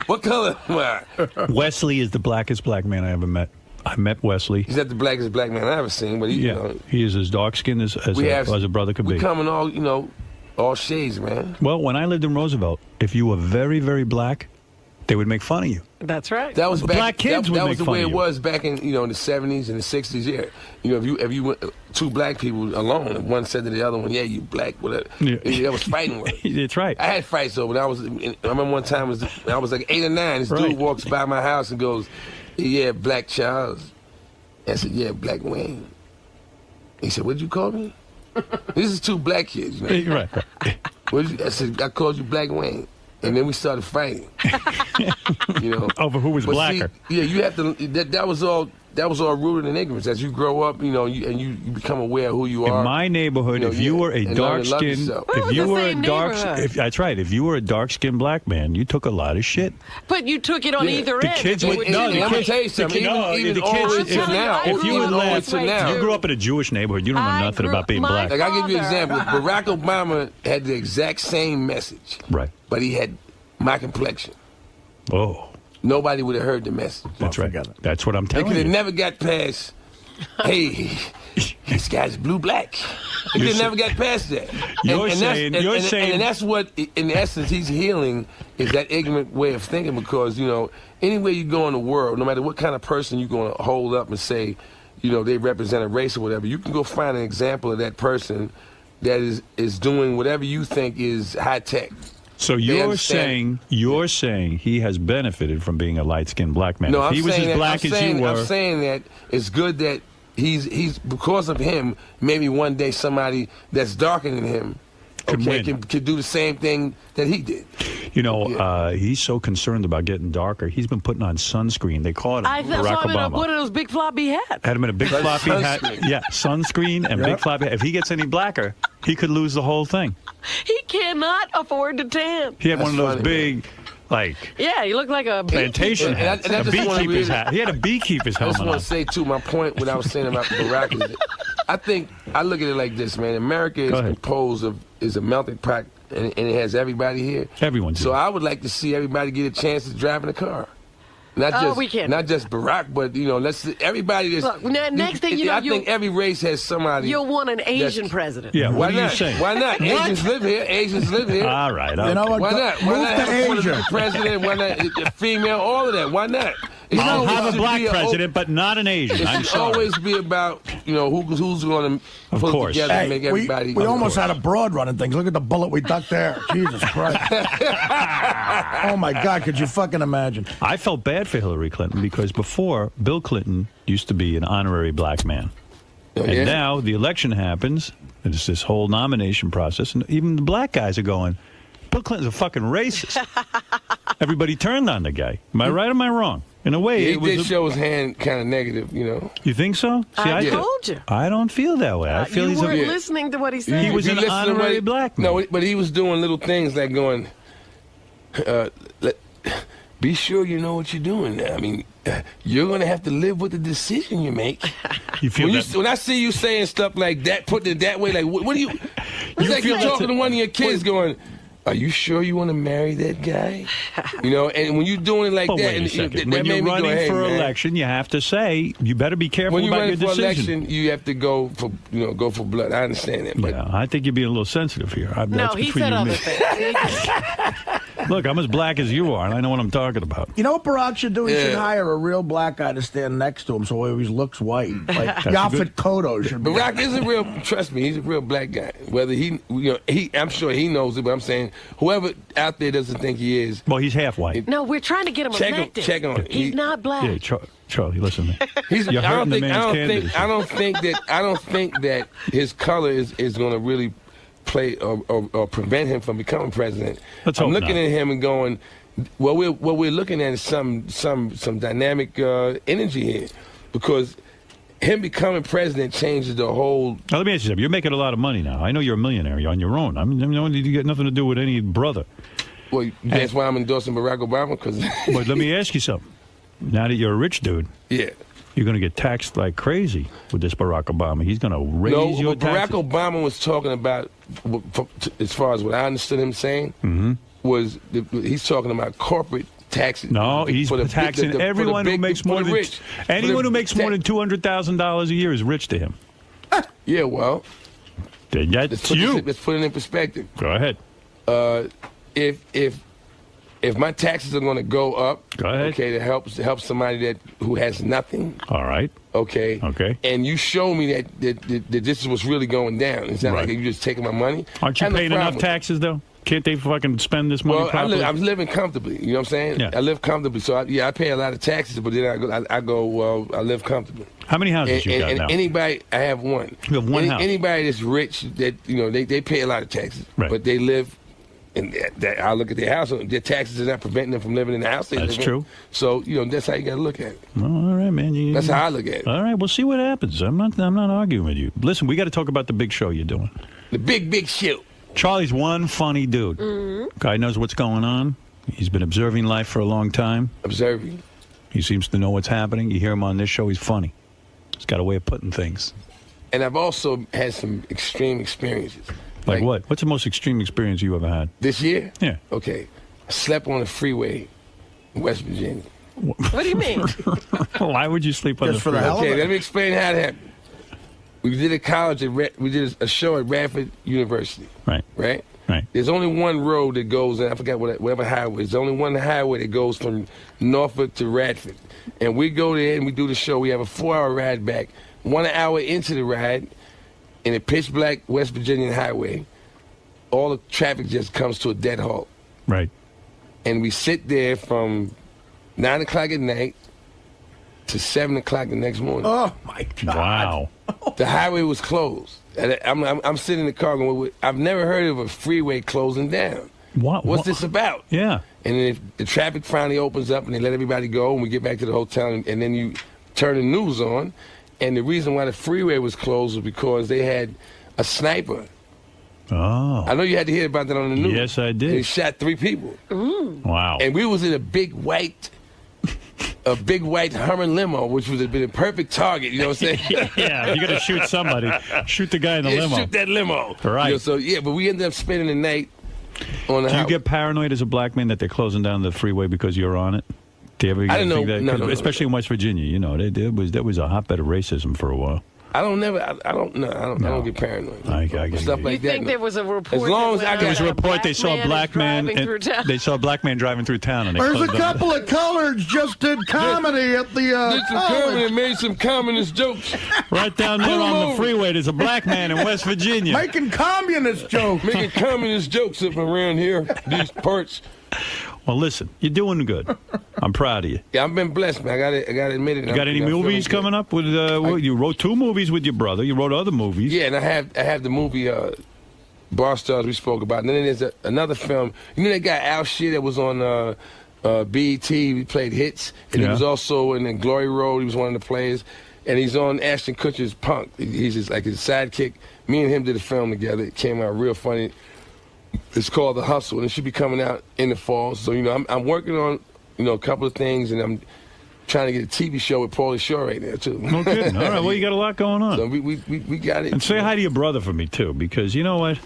What color am I?" Wesley is the blackest black man I ever met. I met Wesley. He's not the blackest black man I ever seen, but he is as dark skinned as a brother could be. We come in all shades, man. Well, when I lived in Roosevelt, if you were very, very black, they would make fun of you. That's right. That was back, black kids would that make was the fun way of it you. was back in in the 70s and the 60s. Yeah, if you went, two black people alone, and one said to the other one, "Yeah, you black," whatever. Yeah. That was fighting words. That's right. I had fights over. I remember one time I was like 8 or 9. This dude walks by my house and goes, "Yeah, Black Charles." I said, "Yeah, Black Wayne." He said, "What'd you call me?" This is two black kids, man. Right. I said, "I called you Black Wayne." And then we started fighting. Over who was blacker. See, yeah, you have to. That was all rooted in ignorance. As you grow up, and you become aware of who you are. In my neighborhood, if you were a dark skinned, that's right. If you were a dark skinned black man, you took a lot of shit. But you took it on either end. Let me tell you something. Even now, if you grew up in a Jewish neighborhood, you don't know nothing about being black. Like, I'll give you an example. Barack Obama had the exact same message. Right. But he had my complexion. Oh. Nobody would have heard the message. That's right. That's what I'm telling you. They could have never got past, hey, this guy's blue-black. They could have never got past that. And that's what, in essence, he's healing, is that ignorant way of thinking, because, anywhere you go in the world, no matter what kind of person you're going to hold up and say, they represent a race or whatever, you can go find an example of that person that is doing whatever you think is high-tech. So you're saying he has benefited from being a light-skinned black man. No, if he was as black as you were. I'm saying that it's good that he's because of him, maybe one day somebody that's darker than him can do the same thing that he did. He's so concerned about getting darker. He's been putting on sunscreen. They call it Barack Obama. One of those big floppy hats. Had him in a big floppy hat. Yeah, sunscreen and big floppy hat. If he gets any blacker, he could lose the whole thing. He cannot afford to tan. He had one of those big, yeah, he looked like a plantation hat. A beekeeper's hat. He had a beekeeper's helmet on. I just want to say, too, my point, what I was saying about Barack is that I look at it like this, man. America is composed of, is a melting pot, and it has everybody here. Everyone's here. So I would like to see everybody get a chance to drive in a car. Not just Barack, but let's everybody. Next thing you know, I think every race has somebody. You'll want an Asian president. Yeah, why not? Are you saying? Why not? Asians live here. Asians live here. All right. You know what? Why not? Why not have a president? Why not a female? All of that. Why not? I'll have a black president, but not an Asian. It should always be about who's going to put it together and make everybody. We almost had a broad running things. Look at the bullet we ducked there. Jesus Christ! Oh my God! Could you fucking imagine? I felt bad for Hillary Clinton because before Bill Clinton used to be an honorary black man, and now the election happens. There's this whole nomination process, and even the black guys are going, Bill Clinton's a fucking racist. Everybody turned on the guy. Am I right or am I wrong? In a way, he did show his hand kind of negative, You think so? See, I told you. I don't feel that way. I feel you weren't listening to what he said. He was an honorary black man. No, but he was doing little things like going, be sure you know what you're doing now. I mean, you're going to have to live with the decision you make. When I see you saying stuff like that, putting it that way, like, what do you... It's like you're talking to one of your kids going... Are you sure you want to marry that guy? And when you're doing it like that, when you're running for election, you have to say you better be careful about your decision. When you're running for election, you have to go for blood. I understand that. But I think you're being a little sensitive here. No, he said other things. Look, I'm as black as you are, and I know what I'm talking about. You know what Barack should do? He should hire a real black guy to stand next to him so he always looks white. Like Yaphet Kotto should be. Barack is a real, trust me, he's a real black guy. Whether I'm sure he knows it, but I'm saying whoever out there doesn't think he is. Well, he's half white. No, we're trying to get him elected. Check on him. He's not black. Yeah, Charlie, listen to me. You're hurting the man's candidacy. I don't think that his color is going to really play or prevent him from becoming president. I'm looking at him and going, what we're looking at is some dynamic energy here, because him becoming president changes the whole... Now, let me ask you something. You're making a lot of money now. I know you're a millionaire. You're on your own. I mean, you got nothing to do with any brother. Well, that's why I'm endorsing Barack Obama, because... But let me ask you something. Now that you're a rich dude... Yeah. You're going to get taxed like crazy with this Barack Obama. He's going to raise your taxes. Barack Obama was talking about, as far as what I understood him saying, was he's talking about corporate taxes. No, he's taxing everyone who makes more than anyone who makes more than $200,000 a year is rich to him. Yeah, well, that's you. Let's put it in perspective. Go ahead. If my taxes are going to go up, go ahead. Okay, to help somebody who has nothing. All right. Okay. Okay. And you show me that this is what's really going down. It's not like you just taking my money. Aren't you paying enough taxes though? Can't they fucking spend this money properly? I'm living comfortably. You know what I'm saying? Yeah. I live comfortably. So, I pay a lot of taxes, but then I go, I live comfortably. How many houses you got now? Anybody, I have one. You have one house. Anybody that's rich, that they pay a lot of taxes, right. but they live. And I look at their house. Their taxes are not preventing them from living in the house they live in. That's true. So that's how you got to look at it. Well, all right, man. That's how I look at it. All right, we'll see what happens. I'm not arguing with you. Listen, we got to talk about the big show you're doing. The big show. Charlie's one funny dude. Mm-hmm. Guy knows what's going on. He's been observing life for a long time. Observing. He seems to know what's happening. You hear him on this show. He's funny. He's got a way of putting things. And I've also had some extreme experiences. Like what? What's the most extreme experience you ever had? This year? Yeah. Okay. I slept on a freeway in West Virginia. What do you mean? Why would you sleep on the freeway? Okay, let me explain how it happened. We did we did a show at Radford University. Right. Right? Right. There's only one road that goes, and I forgot whatever highway. There's only one highway that goes from Norfolk to Radford. And we go there and we do the show. We have a 4-hour ride back. 1 hour into the ride, in a pitch-black West Virginia highway, all the traffic just comes to a dead halt. Right. And we sit there from 9 o'clock at night to 7 o'clock the next morning. Oh, my God. Wow. The highway was closed. I'm sitting in the car going, I've never heard of a freeway closing down. What's this about? Yeah. And then if the traffic finally opens up and they let everybody go and we get back to the hotel and then you turn the news on, and the reason why the freeway was closed was because they had a sniper. Oh. I know you had to hear about that on the news. Yes, I did. He shot 3 people. Wow. And we was in a big white Hummer limo, which would have been a perfect target. You know what I'm saying? Yeah, you got to shoot somebody. Shoot the guy in the limo. Shoot that limo. Right. But we ended up spending the night on the Do you house. get paranoid as a black man that they're closing down the freeway because you're on it? Do you ever I didn't think know. that? No. Especially in West Virginia, there was a hotbed of racism for a while. I don't get paranoid. I get stuff like You that. think there was a report? As long as There was a report they saw a black man. They saw a black man driving through town. And There's a couple of coloreds just did comedy at the. Did some comedy, made some communist jokes. Right down there on the freeway, there's a black man in West Virginia making communist jokes. Making communist jokes up around here, these parts. Well, listen, you're doing good. I'm proud of you. Yeah, I've been blessed, man. I got to admit it. You got any movies coming up? With you wrote 2 movies with your brother. You wrote other movies. Yeah, and I have the movie Bar Stars we spoke about. And then there's another film. You know that guy Al Shear that was on BET? He played hits. And he was also in Glory Road. He was one of the players. And he's on Ashton Kutcher's Punk. He's just like his sidekick. Me and him did a film together. It came out real funny. It's called The Hustle, and it should be coming out in the fall. So, I'm working on, a couple of things, and I'm trying to get a TV show with Pauly Shore right now, too. No kidding. All right, well, you got a lot going on. So we got it. And say hi to your brother for me, too, because you know what?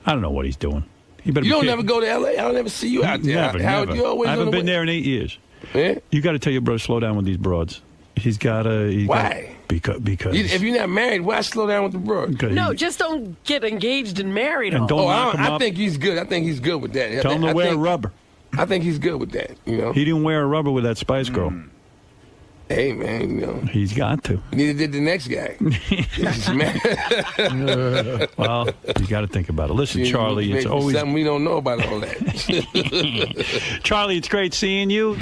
I don't know what he's doing. You don't never go to L.A.? I don't ever see you out there. Never. I haven't been there in 8 years. Yeah? You got to tell your brother, slow down with these broads. Why? Because if you're not married, why slow down with the broad? No, just don't get engaged and married. And don't knock him up. I think he's good. I think he's good with that. Tell him to wear a rubber. I think he's good with that. He didn't wear a rubber with that Spice Girl. Hey, man, He's got to. Neither did the next guy. Well, you got to think about it. Listen, Charlie, it's always something we don't know about all that. Charlie, it's great seeing you.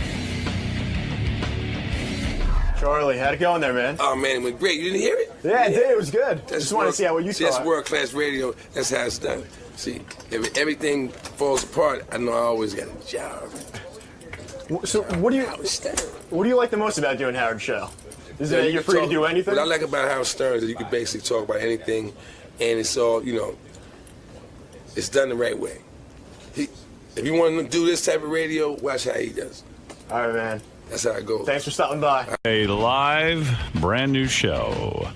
Charlie, how'd it go in there, man? Oh, man, it went great. You didn't hear it? Yeah, I did. It was good. Just want to see how you saw it. That's world-class radio. That's how it's done. See, if everything falls apart, I know I always got a job. So what do you like the most about doing Howard's show? Is that you're free to do anything? What I like about Howard Stern is that you can basically talk about anything, and it's all, it's done the right way. If you want to do this type of radio, watch how he does. All right, man. That's how it goes. Thanks for stopping by. A live, brand new show.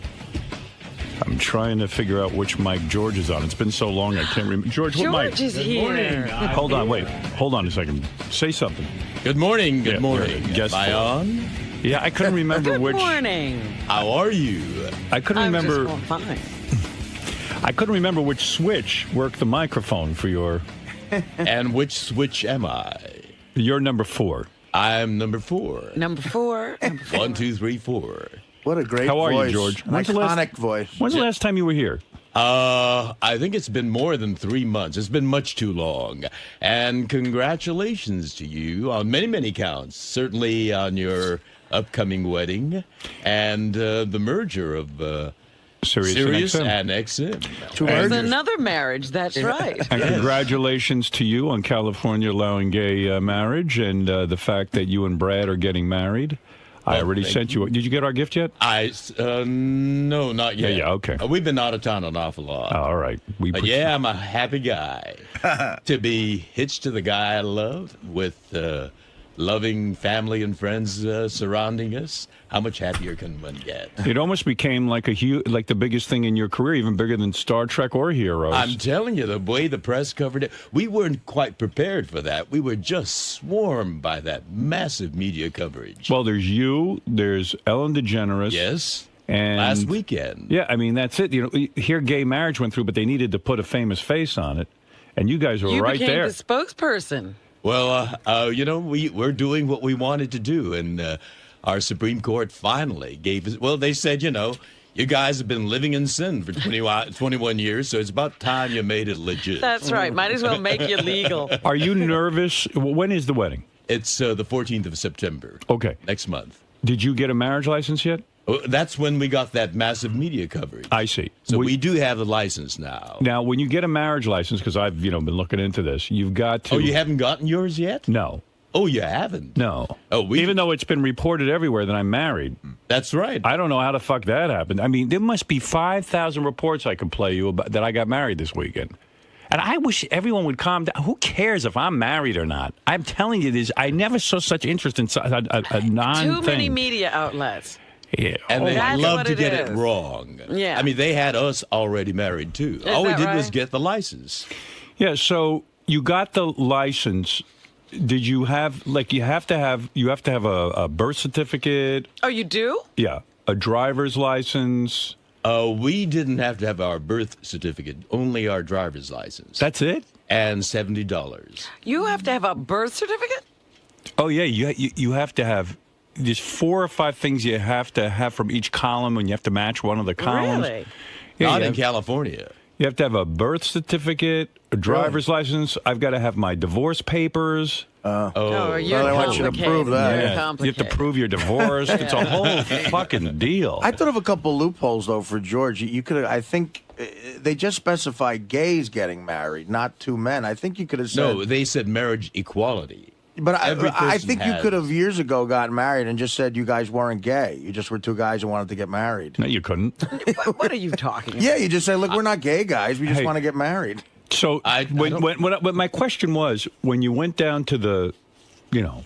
I'm trying to figure out which mic George is on. It's been so long I can't remember. George, what mic? George is here. Hold on, wait. Hold on a second. Say something. Good morning. Good morning. Guess Am I on? Yeah, I couldn't remember which. Good morning. How are you? I couldn't remember. I'm just fine. I couldn't remember which switch worked the microphone for your. And which switch am I? You're number 4. I'm number 4. Number 4. 1, 2, 3, 4. What a great voice. How are you, George? An iconic voice. When's the last time you were here? I think it's been more than 3 months. It's been much too long. And congratulations to you on many, many counts. Certainly on your upcoming wedding and the merger of Sirius and XM. There's another marriage, that's right. And congratulations to you on California allowing gay marriage and the fact that you and Brad are getting married. I already sent you. Did you get our gift yet? No, not yet. Yeah, okay. We've been out of town an awful lot. Oh, all right. Yeah, I'm a happy guy to be hitched to the guy I love with loving family and friends surrounding us. How much happier can one get? It almost became like the biggest thing in your career, even bigger than Star Trek or Heroes. I'm telling you, the way the press covered it, we weren't quite prepared for that. We were just swarmed by that massive media coverage. Well, there's you, there's Ellen DeGeneres. Yes. And last weekend. Yeah, I mean, that's it. You know, here gay marriage went through, but they needed to put a famous face on it. And you guys were right there. You became the spokesperson. Well, you know, we're doing what we wanted to do, and our Supreme Court finally gave us, well, they said, you know, you guys have been living in sin for 21 years, so it's about time you made it legit. That's right. Might as well make you legal. Are you nervous? When is the wedding? It's the 14th of September. Okay. Next month. Did you get a marriage license yet? That's when we got that massive media coverage. I see. So we do have the license now. Now, when you get a marriage license, because I've been looking into this, you've got to. Oh, you haven't gotten yours yet? No. Oh, you haven't? No. Oh, even though it's been reported everywhere that I'm married. That's right. I don't know how the fuck that happened. I mean, there must be 5,000 reports I could play you about that I got married this weekend. And I wish everyone would calm down. Who cares if I'm married or not? I'm telling you this. I never saw such interest in a non-thing. Too many media outlets. Yeah. And they love to get it wrong. Yeah. I mean, they had us already married, too. All we did was get the license. Yeah, so you got the license. Did you have, you have to have a birth certificate? Oh, you do? Yeah. A driver's license? We didn't have to have our birth certificate, only our driver's license. That's it? And $70. You have to have a birth certificate? Oh, yeah. You have to have, there's 4 or 5 things you have to have from each column, and you have to match one of the columns. Really? Yeah, Not in California. You have to have a birth certificate, a driver's license. I've got to have my divorce papers. You're well, I want you to prove that. Yeah. You have to prove you're divorced. It's a whole fucking deal. I thought of a couple loopholes, though, for George. You could, I think, they just specified gays getting married, not 2 men. I think you could have said. No, they said marriage equality. But I think you could have years ago gotten married and just said you guys weren't gay. You just were 2 guys who wanted to get married. No, you couldn't. What are you talking about? Yeah, you just say, look, we're not gay guys. We just want to get married. So when my question was, when you went down to the,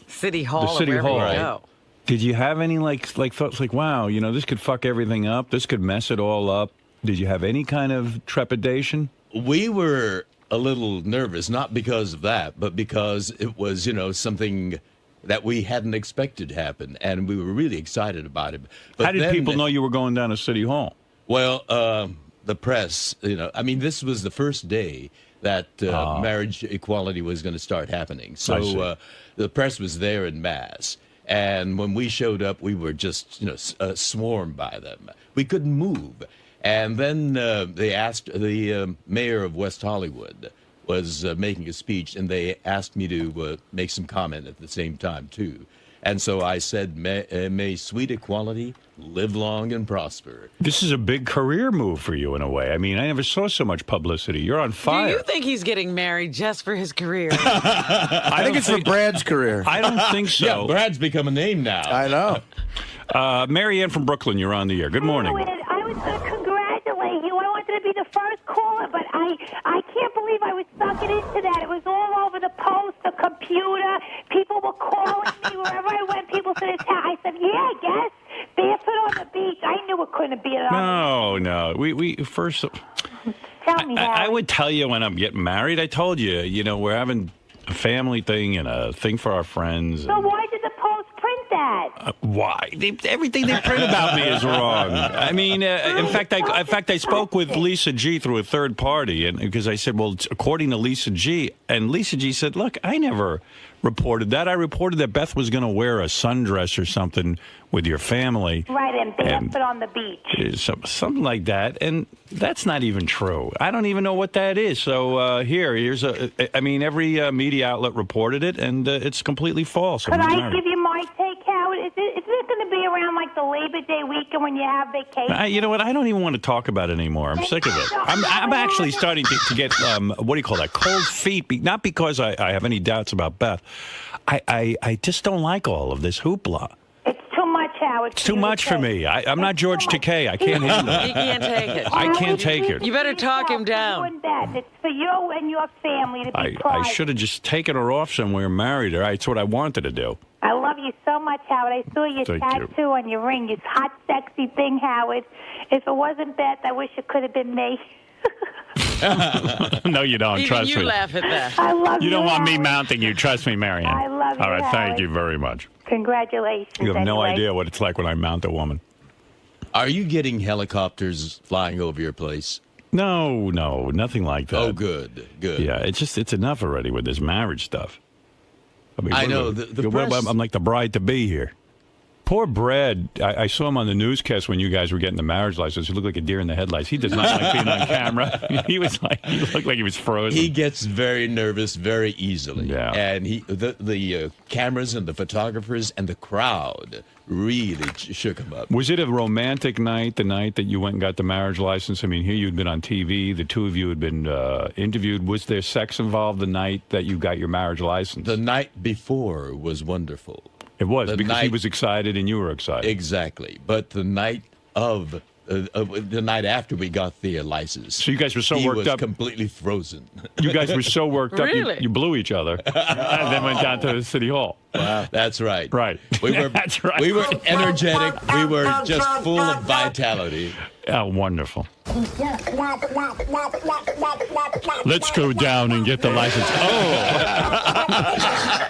City Hall, the City Hall, go. Did you have any thoughts like, wow, this could fuck everything up. This could mess it all up. Did you have any kind of trepidation? We were a little nervous, not because of that, but because it was, something that we hadn't expected to happen, and we were really excited about it. But how did people know you were going down to City Hall? Well, the press, this was the first day that marriage equality was going to start happening. So the press was there en masse. And when we showed up, we were just, swarmed by them. We couldn't move. And then they asked, the mayor of West Hollywood was making a speech, and they asked me to make some comment at the same time, too. And so I said, may sweet equality live long and prosper. This is a big career move for you in a way. I mean, I never saw so much publicity. You're on fire. Do you think he's getting married just for his career? I think it's for Brad's career. I don't think so. Yeah, Brad's become a name now. I know. Mary Ann from Brooklyn, you're on the air. Good morning. I was going to congratulate you. I wanted to be the first caller, but I can't believe I was sucking into that. It was all over the post, the computer. People were calling me wherever I went. People said, I said, yeah, I guess. Barefoot on the beach. I knew it couldn't be at all. No. We first. Tell me, I would tell you when I'm getting married. I told you, we're having a family thing and a thing for our friends. So why did the Post print that? that? Why? Everything they print about me is wrong. I mean, in fact, I spoke with Lisa G through a third party, and because I said, well, according to Lisa G, and Lisa G said, look, I never reported that. I reported that Beth was going to wear a sundress or something with your family. Right, and barefoot on the beach. Something like that, and that's not even true. I don't even know what that is. So here's every media outlet reported it, and it's completely false. Could I give you my take, Howard? Is it going to be around like the Labor Day weekend when you have vacation? You know what? I don't even want to talk about it anymore. I'm sick of it. I'm actually starting to get, what do you call that, cold feet, not because I have any doubts about Beth. I just don't like all of this hoopla. It's too much, Howard. It's too much for me. I'm not George Takei. I can't handle it. He can't take it. I can't take it. You better talk him down. It's for you and your family to be I should have just taken her off somewhere and married her. That's what I wanted to do. I love you so much, Howard. I saw your tattoo on your ring. It's hot, sexy thing, Howard. If it wasn't Beth, I wish it could have been me. No, you don't. Even Trust you me. laugh at that. I love you. You don't want me Howard. mounting you. Trust me, Marianne. I love you, All right, thank Howard. you very much. Congratulations. You have no anyway. idea what it's like when I mount a woman. Are you getting helicopters flying over your place? No, nothing like that. Oh, good. Yeah, it's enough already with this marriage stuff. I know. The press... I'm like the bride-to-be here. Poor Brad. I saw him on the newscast when you guys were getting the marriage license. He looked like a deer in the headlights. He does not like being on camera. He looked like he was frozen. He gets very nervous very easily. Yeah. And the cameras and the photographers and the crowd really shook him up. Was it a romantic night, the night that you went and got the marriage license? I mean, here you'd been on TV. The two of you had been interviewed. Was there sex involved the night that you got your marriage license? The night before was wonderful. It was, because he was excited and you were excited. Exactly. But the night of the night after we got the license. So you guys were so worked up. He was completely frozen. You guys were so worked up, Really? you blew each other and then went down to the City Hall. Wow. That's right. Right. That's right. We were energetic. We were just full of vitality. Oh, wonderful. Let's go down and get the license. Oh!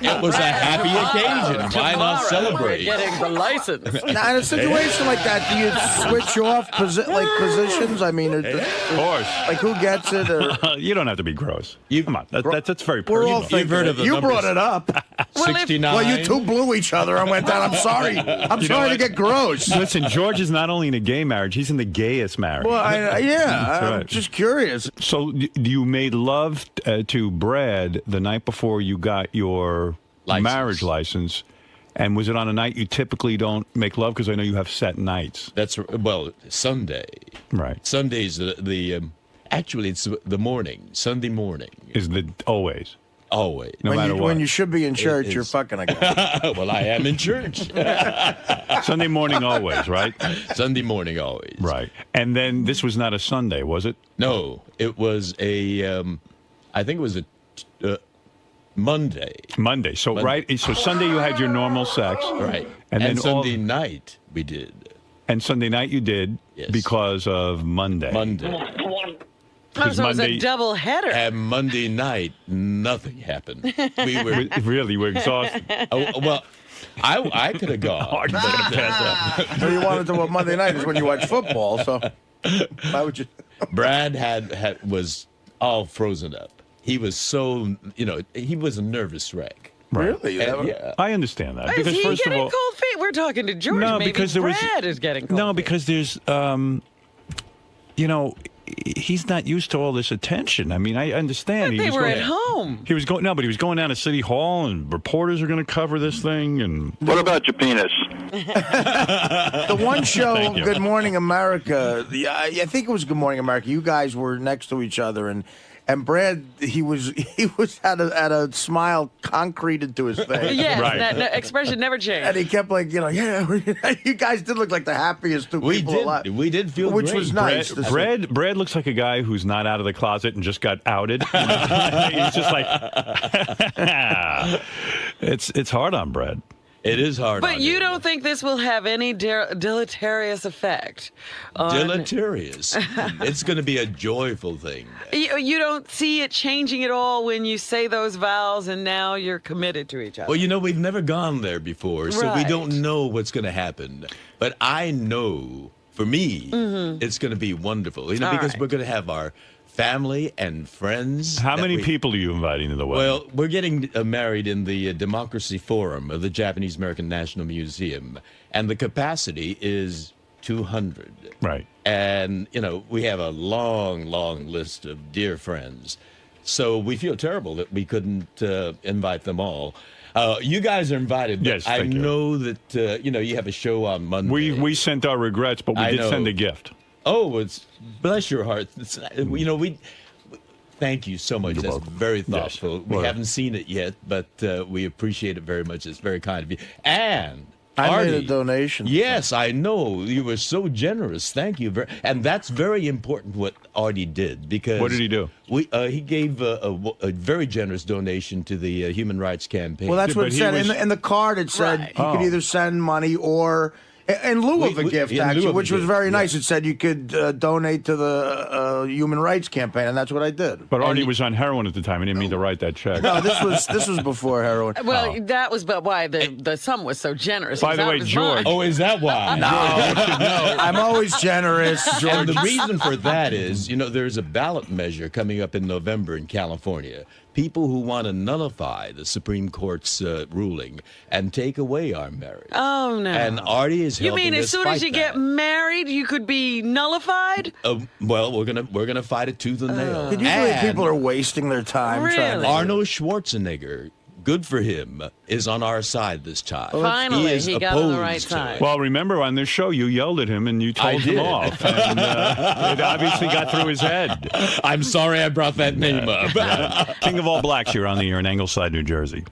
It was a happy occasion. Why not celebrate? We're getting the license. Now, in a situation like that, do you switch off positions? I mean, of course. Like, who gets it? Or... You don't have to be gross. Come on. That's very We're all personal. You've heard of you brought it up. 69. Well, you two blew each other and went down. I'm sorry. I'm sorry to get gross. Listen, George is not only in a gay marriage, he's in the gayest marriage. Well, I'm right. just curious. So you made love to Brad the night before you got your marriage license, and was it on a night you typically don't make love? Because I know you have set nights. That's Sunday. Right. Sunday's actually it's the morning. Sunday morning is always. Always. No matter what. When you should be in church, you're fucking a guy. Well, I am in church. Sunday morning always, right? Sunday morning always. Right. And then this was not a Sunday, was it? No, it was I think it was a Monday. Monday. So right. So Sunday you had your normal sex. Right. And then Sunday night we did. And Sunday night you did because of Monday. Oh, so it was a double header. And Monday night, nothing happened. We were exhausted. Well, I could have gone. So you wanted to go Monday night is when you watch football. So why would you? Brad was all frozen up. He was so he was a nervous wreck. Right. Really? Yeah. I understand that. Is Because he first getting of all, cold feet? We're talking to George. No, Maybe because there was Brad is getting cold feet. because there's he's not used to all this attention. I mean, I understand. But they were at home. He was going but he was going down to City Hall, and reporters are going to cover this thing. And what about your penis? The one show, Good Morning America. I think it was Good Morning America. You guys were next to each other, and Brad, he had a smile concreted to his face. Yes, that expression never changed. And he kept you guys did look like the happiest two people alive. We did feel which great. was nice. Brad looks like a guy who's not out of the closet and just got outed. He's just like, it's hard on Brad. It is hard. But you don't think this will have any deleterious effect? Deleterious? It's going to be a joyful thing. You don't see it changing at all when you say those vows and now you're committed to each other? Well, we've never gone there before, so we don't know what's going to happen. But I know, for me, it's going to be wonderful. Because we're going to have our family and friends. How many people are you inviting to the wedding? Well, we're getting married in the Democracy Forum of the Japanese American National Museum, and the capacity is 200. Right. And, we have a long, long list of dear friends. So we feel terrible that we couldn't invite them all. You guys are invited. But yes, I know that, you have a show on Monday. We sent our regrets, but we did send a gift. Oh, bless your heart. Thank you so much. You're That's welcome. Very thoughtful. Yes. We haven't seen it yet, but we appreciate it very much. It's very kind of you. And I Artie, made a donation. Yes, I know. You were so generous. Thank you. And that's very important what Artie did. Because what did he do? He gave a very generous donation to the Human Rights Campaign. Well, that's what it said. In the card, it said he could either send money or... In lieu of a gift, actually, which was very nice. It said you could donate to the Human Rights Campaign, and that's what I did. But Artie was on heroin at the time. I didn't mean to write that check. No, this was before heroin. Well, that was why the sum was so generous. By the way, George. Oh, is that why? No, I'm always generous, George. And the reason for that is, there's a ballot measure coming up in November in California. People who want to nullify the Supreme Court's ruling and take away our marriage. Oh, no. And Artie is helping us You mean as soon as you get married, you could be nullified? Well, we're gonna fight it tooth and nail. Did you believe people are wasting their time trying to... Arnold Schwarzenegger, good for him, is on our side this time. Finally, he got on the right side. Well, remember on this show, you yelled at him and you told him off. And it obviously got through his head. I'm sorry I brought that name up. Yeah. King of All Blacks, you're on the air in Ingleside, New Jersey.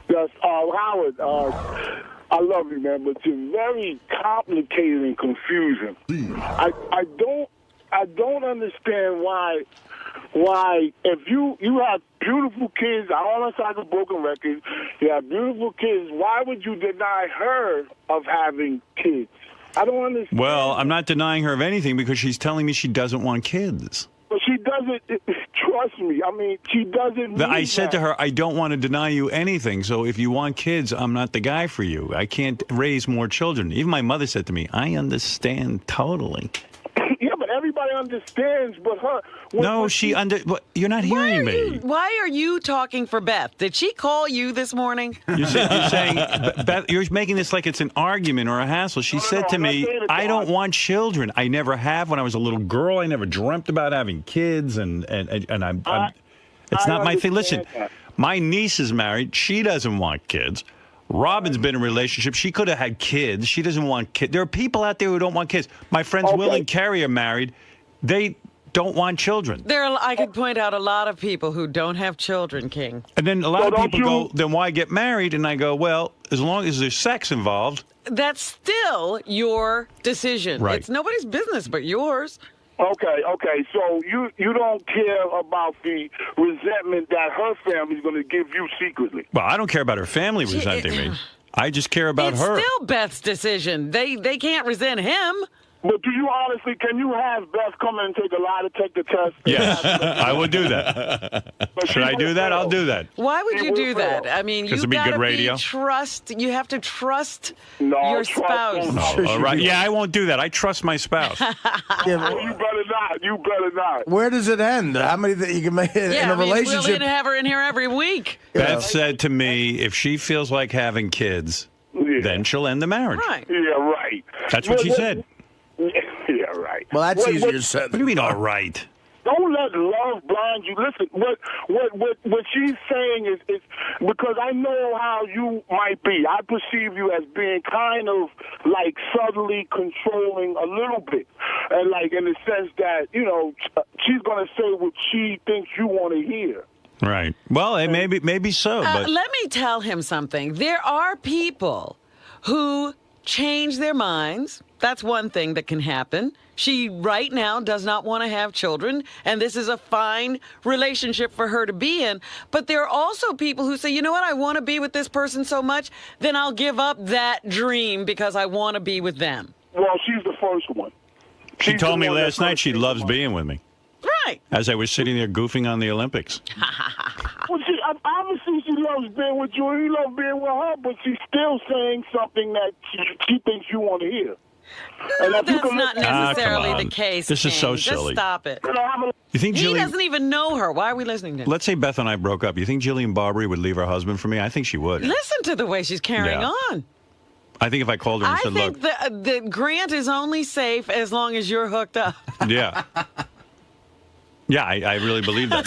Yes, Howard, I love you, man, but you're very complicated and confusing. I don't understand why if you have beautiful kids, I don't sound like a broken record, you have beautiful kids, why would you deny her of having kids? I don't understand. Well, I'm not denying her of anything because she's telling me she doesn't want kids. But she doesn't, trust me, I mean, she doesn't I said to her, I don't want to deny you anything, so if you want kids, I'm not the guy for you. I can't raise more children. Even my mother said to me, I understand totally. Yeah, but everybody understands but her. No, you're not hearing me. Why are you talking for Beth? Did she call you this morning? You're saying, Beth, you're making this like it's an argument or a hassle. She said to me, I don't want children. I never have. When I was a little girl, I never dreamt about having kids, and it's not my thing. Listen, my niece is married. She doesn't want kids. Robin's been in a relationship. She could have had kids. She doesn't want kids. There are people out there who don't want kids. My friends Will and Carrie are married. They don't want children. I could point out a lot of people who don't have children, King. And then a lot of people go, then why get married? And I go, well, as long as there's sex involved. That's still your decision. Right. It's nobody's business but yours. Okay. So you don't care about the resentment that her family's going to give you secretly. Well, I don't care about her family resenting me. I just care about her. It's still Beth's decision. They can't resent him. But do you honestly, can you have Beth come in and take a lie detector test? Yes, I would do that. Should I do that? I'll do that. Why would you do that? I mean, you got to be trust. You have to trust your spouse. No, all right. Yeah, I won't do that. I trust my spouse. You better not. You better not. Where does it end? How many that you can make in a relationship? We'll have her in here every week. Beth said to me, if she feels like having kids, then she'll end the marriage. Right. Yeah, right. That's what she said. Yeah, right. Well, that's easier said. What do you mean, all right? Don't let love blind you. Listen, what she's saying is because I know how you might be. I perceive you as being kind of like subtly controlling a little bit, and like in the sense that she's going to say what she thinks you want to hear. Right. Well, maybe so. But let me tell him something. There are people who change their minds. That's one thing that can happen. She right now does not want to have children, and this is a fine relationship for her to be in. But there are also people who say, you know what, I want to be with this person so much, then I'll give up that dream because I want to be with them. Well, she's the first one. She told me last night she loves being with me. Right. As I was sitting there goofing on the Olympics. Well, obviously she loves being with you, and you love being with her, but she's still saying something that she thinks you want to hear. No, that's not necessarily the case. This is so silly. Just stop it. You think he doesn't even know her. Why are we listening to him? Let's say Beth and I broke up. You think Jillian Barbary would leave her husband for me? I think she would. Listen to the way she's carrying on. I think if I called her and said, look. I think the Grant is only safe as long as you're hooked up. Yeah. Yeah, I really believe that.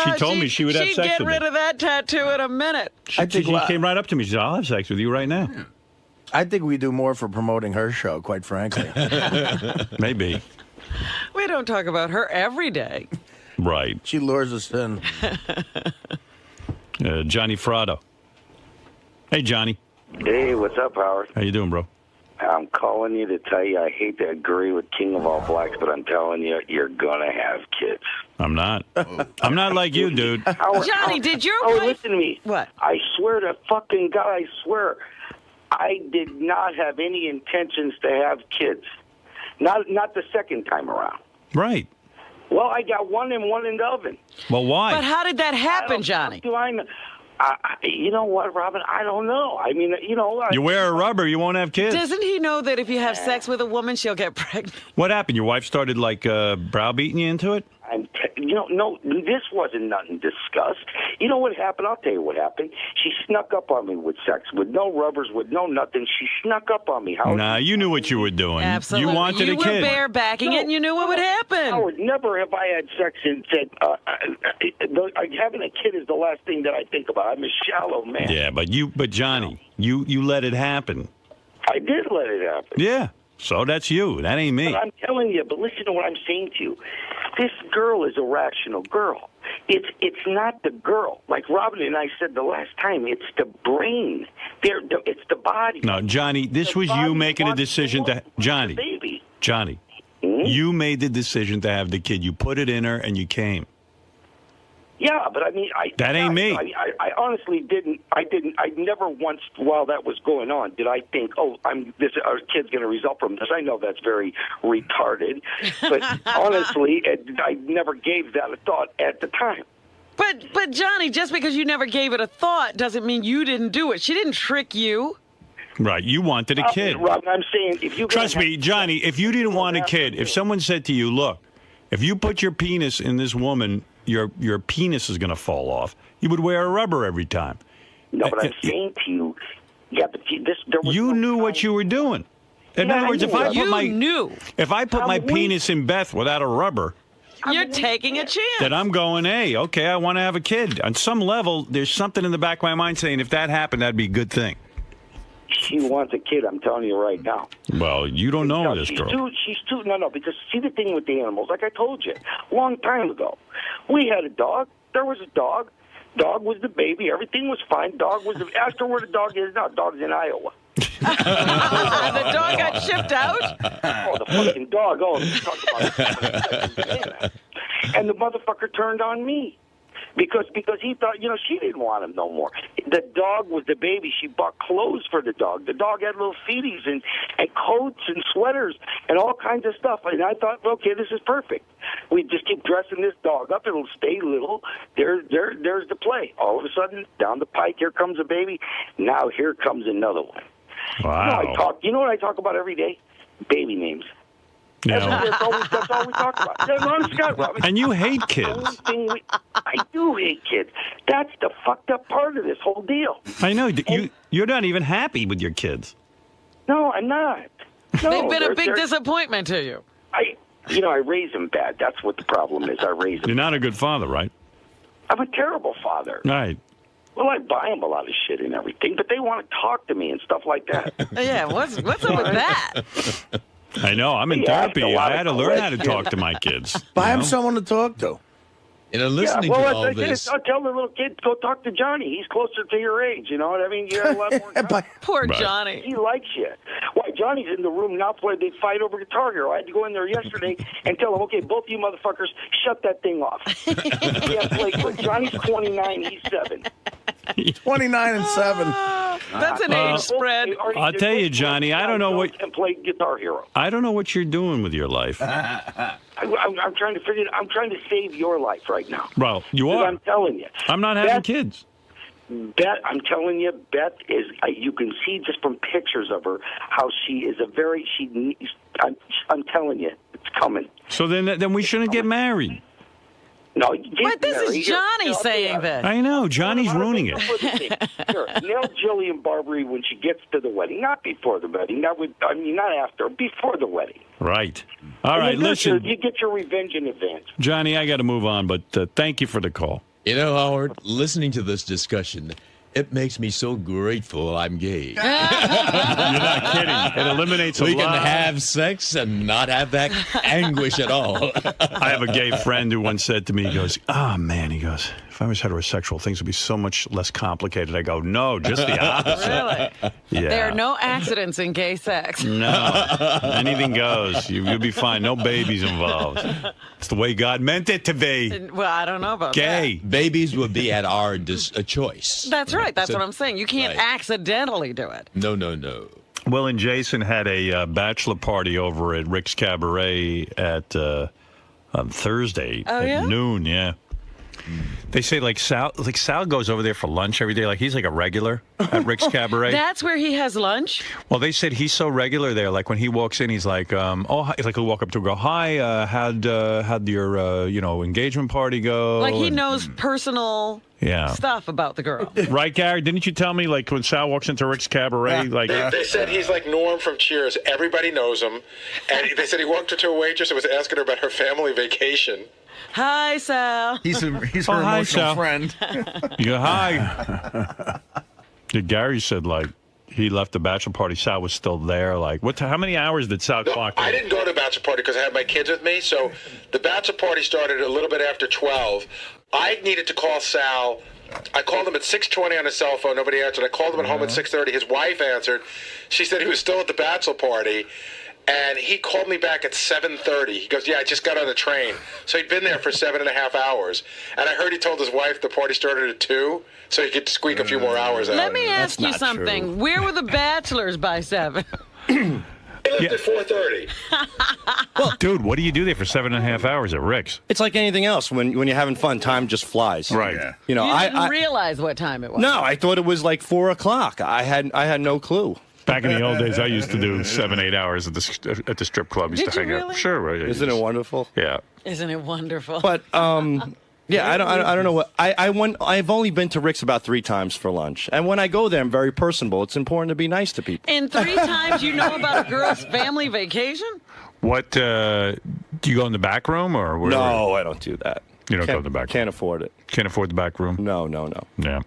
She told me she would have sex with me. She'd get rid of that tattoo in a minute. She came right up to me. She said, I'll have sex with you right now. I think we do more for promoting her show, quite frankly. Maybe. We don't talk about her every day. Right. She lures us in. Johnny Frado. Hey, Johnny. Hey, what's up, Howard? How you doing, bro? I'm calling you to tell you I hate to agree with King of All Blacks, but I'm telling you, you're going to have kids. I'm not. I'm not like you, dude. Johnny, did your wife... listen to me. What? I swear to fucking God, I swear, I did not have any intentions to have kids. Not the second time around. Right. Well, I got one and one in the oven. Well, why? But how did that happen, Johnny? You know what, Robin? I don't know. I mean, you wear a rubber, you won't have kids. Doesn't he know that if you have sex with a woman, she'll get pregnant? What happened? Your wife started, browbeating you into it? No, this wasn't nothing discussed. You know what happened? I'll tell you what happened. She snuck up on me with sex, with no rubbers, with no nothing. She snuck up on me. Howard. Nah, you knew what you were doing. Absolutely. You wanted a kid. You were barebacking it, and you knew what would happen. Howard, never have I had sex and said, having a kid is the last thing that I think about. I'm a shallow man. Yeah, but Johnny, you let it happen. I did let it happen. Yeah. So that's you. That ain't me. But I'm telling you, but listen to what I'm saying to you. This girl is a rational girl. It's not the girl. Like Robin and I said the last time, it's the brain. It's the body. No, Johnny, this was you making a decision to... Johnny, you made the decision to have the kid. You put it in her and you came. Yeah, but I mean, that ain't me. I honestly didn't. I never once, while that was going on, did I think, our kid's going to result from this. I know that's very retarded, but honestly, I never gave that a thought at the time. But Johnny, just because you never gave it a thought doesn't mean you didn't do it. She didn't trick you. Right, you wanted a kid. Robin, I'm saying if you trust me, Johnny, if you didn't want a kid, if someone said to you, "Look, if you put your penis in this woman, your penis is going to fall off," you would wear a rubber every time. No, but I'm saying to you, yeah, but there was you knew what you were doing. In other words, if I put my penis in Beth without a rubber, you're taking a chance. Then I'm going, hey, okay, I want to have a kid. On some level, there's something in the back of my mind saying if that happened, that'd be a good thing. She wants a kid, I'm telling you right now. Well, you don't know this girl. No, because see the thing with the animals, like I told you, a long time ago, we had a dog. There was a dog. Dog was the baby. Everything was fine. Ask her where the dog is now. Dog's in Iowa. The dog got shipped out? Oh, the fucking dog. Oh, talk about and the motherfucker turned on me. Because he thought, she didn't want him no more. The dog was the baby. She bought clothes for the dog. The dog had little feeties and coats and sweaters and all kinds of stuff. And I thought, okay, this is perfect. We just keep dressing this dog up. It'll stay little. There's the play. All of a sudden, down the pike, here comes a baby. Now here comes another one. Wow. You know what I talk about every day? Baby names. That's all we talk about. And you hate kids. I do hate kids. That's the fucked up part of this whole deal. I know. You're not even happy with your kids. No, I'm not. No, they've been a big disappointment to you. I raise them bad. That's what the problem is. I raise them. You're not a good father, right? I'm a terrible father. Right. Well, I buy them a lot of shit and everything, but they want to talk to me and stuff like that. Yeah, what's up with that? I know. I'm in therapy. I had to learn how to talk to my kids. Buy them someone to talk to. You know, listening to all this. I'll tell the little kid, go talk to Johnny. He's closer to your age. You know what I mean? You have a lot more time. Poor Johnny. He likes you. Why, Johnny's in the room now playing. They fight over Guitar Hero. I had to go in there yesterday and tell him, okay, both of you motherfuckers, shut that thing off. Johnny's 29. He's 7. 29 and 7. That's an age spread. I'll tell you, Johnny, I don't know what... And play Guitar Hero. I don't know what you're doing with your life. I'm trying to figure. I'm trying to save your life right now. Well, you are. I'm telling you. I'm not having kids. Beth, I'm telling you, Beth is. You can see just from pictures of her how she is a very. I'm telling you, it's coming. So then we shouldn't get married. No, but this is Johnny saying this. I know. Johnny's ruining it. Sure. Nail Jillian Barbary when she gets to the wedding, not before the wedding. Not after, before the wedding. Right. All right, listen. You get your revenge in advance. Johnny, I got to move on, but thank you for the call. You know, Howard, listening to this discussion, it makes me so grateful I'm gay. You're not kidding. It eliminates a lot. We can have sex and not have that anguish at all. I have a gay friend who once said to me, he goes, oh, man, he goes, if I was heterosexual, things would be so much less complicated. I go, no, just the opposite. Really? Yeah. There are no accidents in gay sex. No. Anything goes. You'll be fine. No babies involved. It's the way God meant it to be. Well, I don't know about gay. that. Babies would be at our choice. That's right. That's what I'm saying. You can't accidentally do it. No. Will and Jason had a bachelor party over at Rick's Cabaret on Thursday at noon. Yeah. They say Sal goes over there for lunch every day. Like he's like a regular at Rick's Cabaret. That's where he has lunch? Well, they said he's so regular there. Like when he walks in, he's like, he'll walk up to her, go, hi, how'd your engagement party go? Like he knows personal stuff about the girl. Right, Gary? Didn't you tell me like when Sal walks into Rick's Cabaret, they said he's like Norm from Cheers. Everybody knows him, and they said he walked up to a waitress and was asking her about her family vacation. Hi, Sal. He's her emotional friend. Yeah, hi. Gary said, like, he left the bachelor party. Sal was still there. Like, how many hours did Sal clock in? I didn't go to the bachelor party because I had my kids with me. So the bachelor party started a little bit after 12. I needed to call Sal. I called him at 6:20 on his cell phone. Nobody answered. I called him at home at 6:30. His wife answered. She said he was still at the bachelor party. And he called me back at 7:30. He goes, yeah, I just got on the train. So he'd been there for 7.5 hours. And I heard he told his wife the party started at 2, so he could squeak a few more hours out. Let me ask you something. True. Where were the bachelors by 7? He left at 4:30. Well, dude, what do you do there for 7.5 hours at Rick's? It's like anything else. When you're having fun, time just flies. Right. Yeah. You didn't realize what time it was. No, I thought it was like 4 o'clock. I had no clue. Back in the old days, I used to do 7-8 hours at the strip club. Did you really? Sure, right. Isn't it wonderful? Yeah. Isn't it wonderful? But yeah, I don't know what I've only been to Rick's about 3 times for lunch, and when I go there, I'm very personable. It's important to be nice to people. And 3 times you know about a girl's family vacation? What do you go in the back room or where? No, I don't do that. You don't go in the back room? Can't afford it. Can't afford the back room? No. Yeah.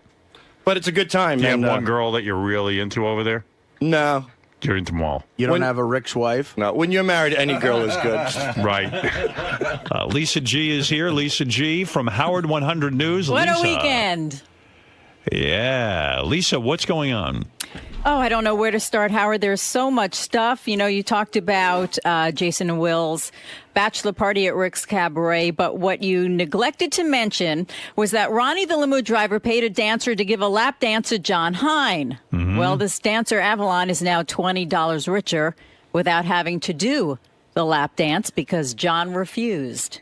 But it's a good time. Do you have one girl that you're really into over there? No. You're into them all. You don't have a Rick's wife? No. When you're married, any girl is good. Right. Lisa G is here. Lisa G from Howard 100 News. What Lisa. A weekend. Yeah. Lisa, what's going on? Oh, I don't know where to start, Howard. There's so much stuff. You know, you talked about Jason and Will's bachelor party at Rick's Cabaret, but what you neglected to mention was that Ronnie the limo driver paid a dancer to give a lap dance to John Hine. Mm-hmm. Well, this dancer, Avalon, is now $20 richer without having to do the lap dance because John refused.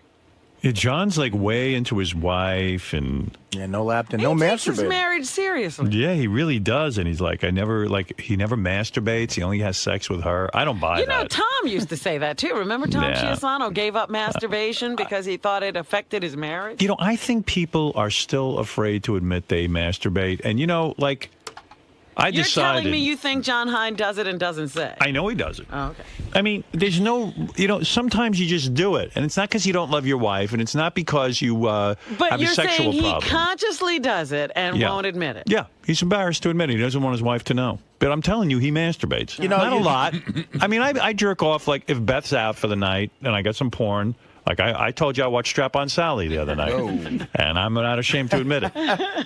Yeah, John's like way into his wife and no lap dance, no masturbate. He's married seriously. Yeah, he really does, and he's like, he never masturbates. He only has sex with her. I don't buy that. You know, Tom used to say that too. Remember, Tom Chiasano gave up masturbation because he thought it affected his marriage. You know, I think people are still afraid to admit they masturbate, and you know, like. You're telling me you think John Hine does it and doesn't say? I know he does it. Oh, okay. I mean, there's no, sometimes you just do it. And it's not because you don't love your wife, and it's not because you have a sexual problem. But you're saying he consciously does it and won't admit it. Yeah, he's embarrassed to admit it. He doesn't want his wife to know. But I'm telling you, he masturbates. Not a lot. I mean, I jerk off, like, if Beth's out for the night and I got some porn Like I told you I watched Strap on Sally the other night, and I'm not ashamed to admit it.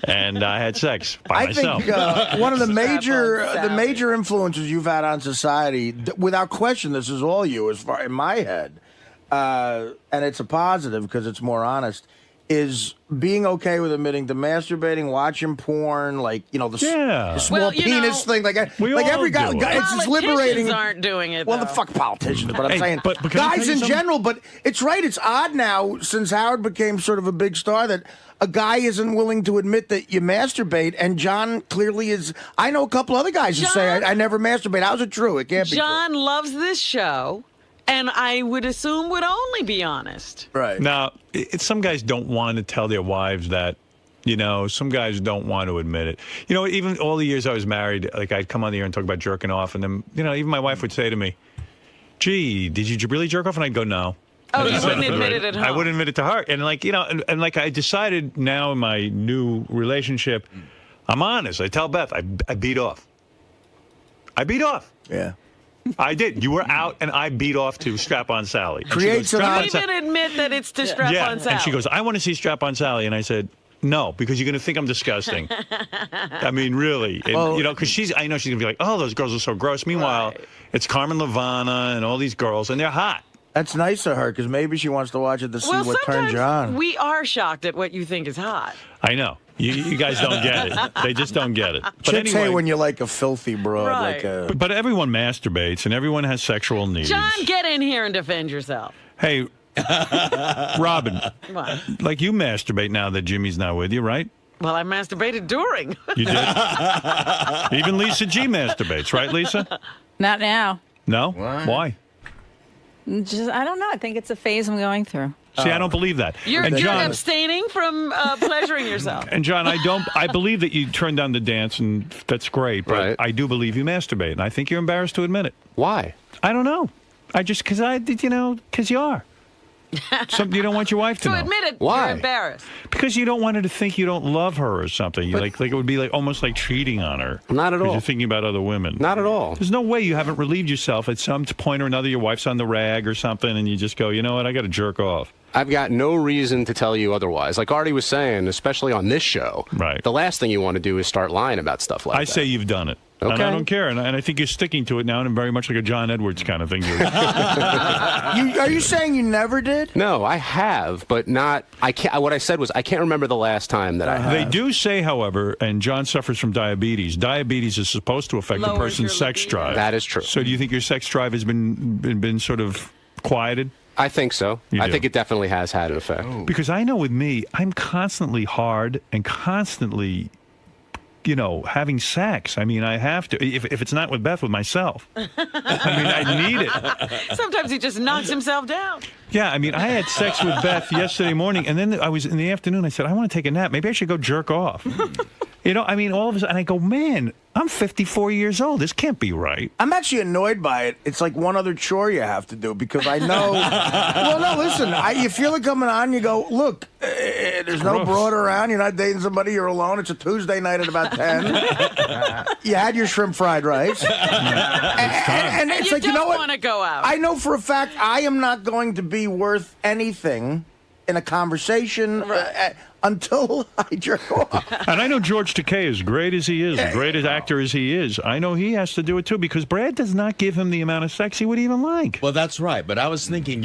And I had sex by myself. I think one of the major influences you've had on society, without question, this is all you, as far in my head, and it's a positive because it's more honest, is being okay with admitting to masturbating, watching porn, like, the small penis thing. Like every guy, it's liberating. Politicians aren't doing it, Well, the fuck politicians, but I'm saying guys in general. But it's right. It's odd now, since Howard became sort of a big star, that a guy isn't willing to admit that you masturbate, and John clearly is. I know a couple other guys who say, I never masturbate. How's it true? It can't be true. John loves this show. And I would assume would only be honest. Right. Now, some guys don't want to tell their wives that, some guys don't want to admit it. Even all the years I was married, like I'd come on the air and talk about jerking off, and then, even my wife would say to me, gee, did you really jerk off? And I'd go, no. Oh, you wouldn't admit it at home. I wouldn't admit it to her. And and I decided now in my new relationship, I'm honest. I tell Beth, I beat off. I beat off. Yeah. I did. You were out, and I beat off to Strap on Sally. You even admit that it's to Strap on Sally. And she goes, I want to see Strap on Sally. And I said, no, because you're going to think I'm disgusting. I mean, really. And, because I know she's going to be like, oh, those girls are so gross. Meanwhile, it's Carmen Levana and all these girls, and they're hot. That's nice of her, because maybe she wants to watch it to see what turns you on. We are shocked at what you think is hot. I know. You guys don't get it. They just don't get it. But Chicks hate when you're like a filthy broad. Right. But everyone masturbates, and everyone has sexual needs. John, get in here and defend yourself. Hey, Robin, What? like you masturbate now that Jimmy's not with you, right? Well, I masturbated during. You did? Even Lisa G masturbates, right, Lisa? Not now. No? Why? I don't know. I think it's a phase I'm going through. See, I don't believe that. You're abstaining from pleasuring yourself. And John, I believe that you turn down the dance, and that's great, but I do believe you masturbate, and I think you're embarrassed to admit it. Why? I don't know. Because you are. You don't want your wife to know. So admit it. Why? You're embarrassed. Because you don't want her to think you don't love her or something. Like it would be almost like cheating on her. Not at all. You're thinking about other women. Not at all. There's no way you haven't relieved yourself at some point or another. Your wife's on the rag or something, and you just go, you know what? I got to jerk off. I've got no reason to tell you otherwise. Like Artie was saying, especially on this show, the last thing you want to do is start lying about stuff like that. I say you've done it. Okay. And I don't care. And I think you're sticking to it now, and very much like a John Edwards kind of thing. Are you saying you never did? No, I have, but not. I can't. What I said was I can't remember the last time that I have. They do say, however, and John suffers from diabetes. Diabetes is supposed to affect a person's sex drive. That is true. So do you think your sex drive has been sort of quieted? I think so. I think it definitely has had an effect. Oh. Because I know with me, I'm constantly hard and constantly, having sex. I mean, I have to. If it's not with Beth, with myself. I mean, I need it. Sometimes he just knocks himself down. Yeah, I mean, I had sex with Beth yesterday morning, and then I was in the afternoon. I said, I want to take a nap. Maybe I should go jerk off. I mean, all of a sudden, I go, man, I'm 54 years old. This can't be right. I'm actually annoyed by it. It's like one other chore you have to do because I know. Well, no, listen. You feel it coming on. You go, look, there's no broad around. You're not dating somebody. You're alone. It's a Tuesday night at about 10. You had your shrimp fried rice. And it's you like, you know what? Want to go out. I know for a fact I am not going to be worth anything in a conversation until I jerk off. And I know George Takei, as great as he is, as great an actor as he is, I know he has to do it too because Brad does not give him the amount of sex he would even like. Well, that's right. But I was thinking,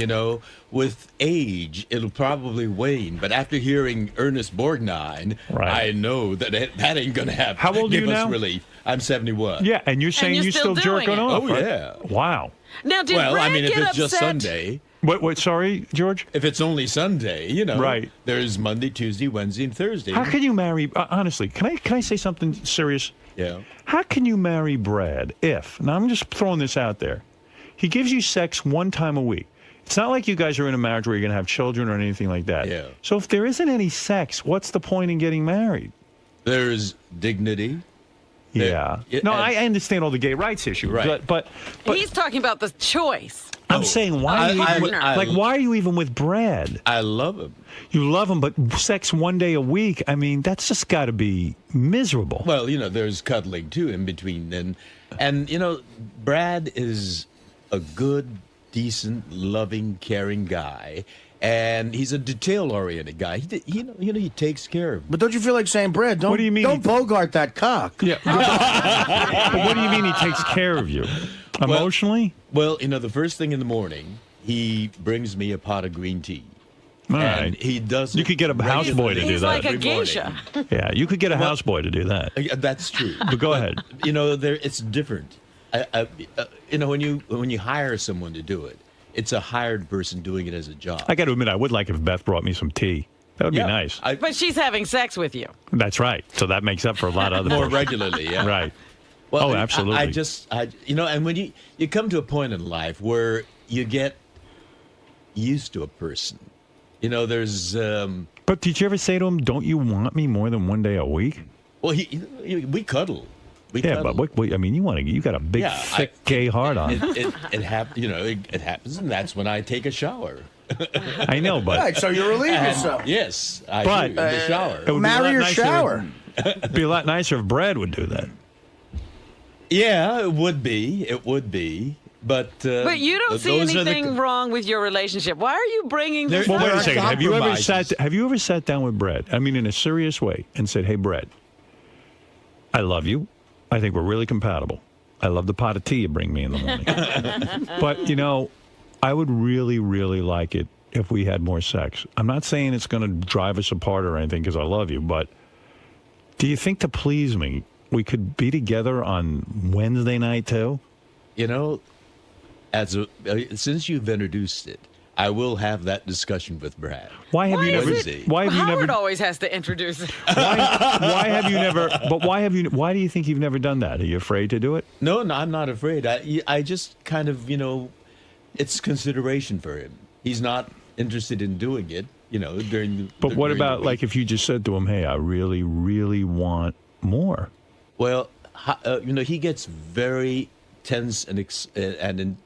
with age, it'll probably wane. But after hearing Ernest Borgnine, I know that ain't going to happen. How old are you now? Relief. I'm 71. Yeah, and you're saying you still jerking off? Oh, yeah. Wow. Now, did Brad if get it's just upset? Sunday. What? Sorry, George? If it's only Sunday, right. There's Monday, Tuesday, Wednesday, and Thursday. How can you marry, honestly, can I say something serious? Yeah. How can you marry Brad if, now I'm just throwing this out there, he gives you sex one time a week. It's not like you guys are in a marriage where you're going to have children or anything like that. Yeah. So if there isn't any sex, what's the point in getting married? There's dignity. Yeah. No, I understand all the gay rights issues. Right. But he's talking about the choice. I'm saying, why are you even with Brad? I love him. You love him, but sex one day a week, I mean, that's just got to be miserable. Well, there's cuddling, too, in between. And Brad is a good, decent, loving, caring guy. And he's a detail-oriented guy. He takes care of. But don't you feel like saying, Brad? Don't, what do you mean don't bogart that cock. Yeah. But what do you mean he takes care of you emotionally? Well, the first thing in the morning, he brings me a pot of green tea. All and right. he does. You could get a houseboy to do that. He's like a geisha. Yeah, you could get a houseboy to do that. That's true. But go ahead. It's different. When you hire someone to do it, it's a hired person doing it as a job. I got to admit, I would like if Beth brought me some tea. That would be nice. But she's having sex with you. That's right. So that makes up for a lot of other more things. regularly. Yeah. Right. Well, absolutely. And when you come to a point in life where you get used to a person, there's. But did you ever say to him, "Don't you want me more than one day a week"? Well, we cuddle. But you got a big, thick, gay heart on. It happens, and that's when I take a shower. I know, but right, so you relieve yourself. Yes, I do in the shower. Marry your shower. It'd be a lot nicer if Brad would do that. Yeah, it would be. But you don't see anything wrong with your relationship. Why are you bringing this up? Wait a second. Have you ever sat down with Brad? I mean, in a serious way, and said, "Hey, Brad, I love you. I think we're really compatible. I love the pot of tea you bring me in the morning. But, I would really, really like it if we had more sex. I'm not saying it's going to drive us apart or anything because I love you, but do you think to please me, we could be together on Wednesday night too?" Since you've introduced it, I will have that discussion with Brad. Why have you Howard always has to introduce it. Why have you never? But why do you think you've never done that? Are you afraid to do it? No, I'm not afraid. I just kind of, it's consideration for him. He's not interested in doing it, during the. But what about like if you just said to him, "Hey, I really, really want more"? Well, he gets very tense and intense.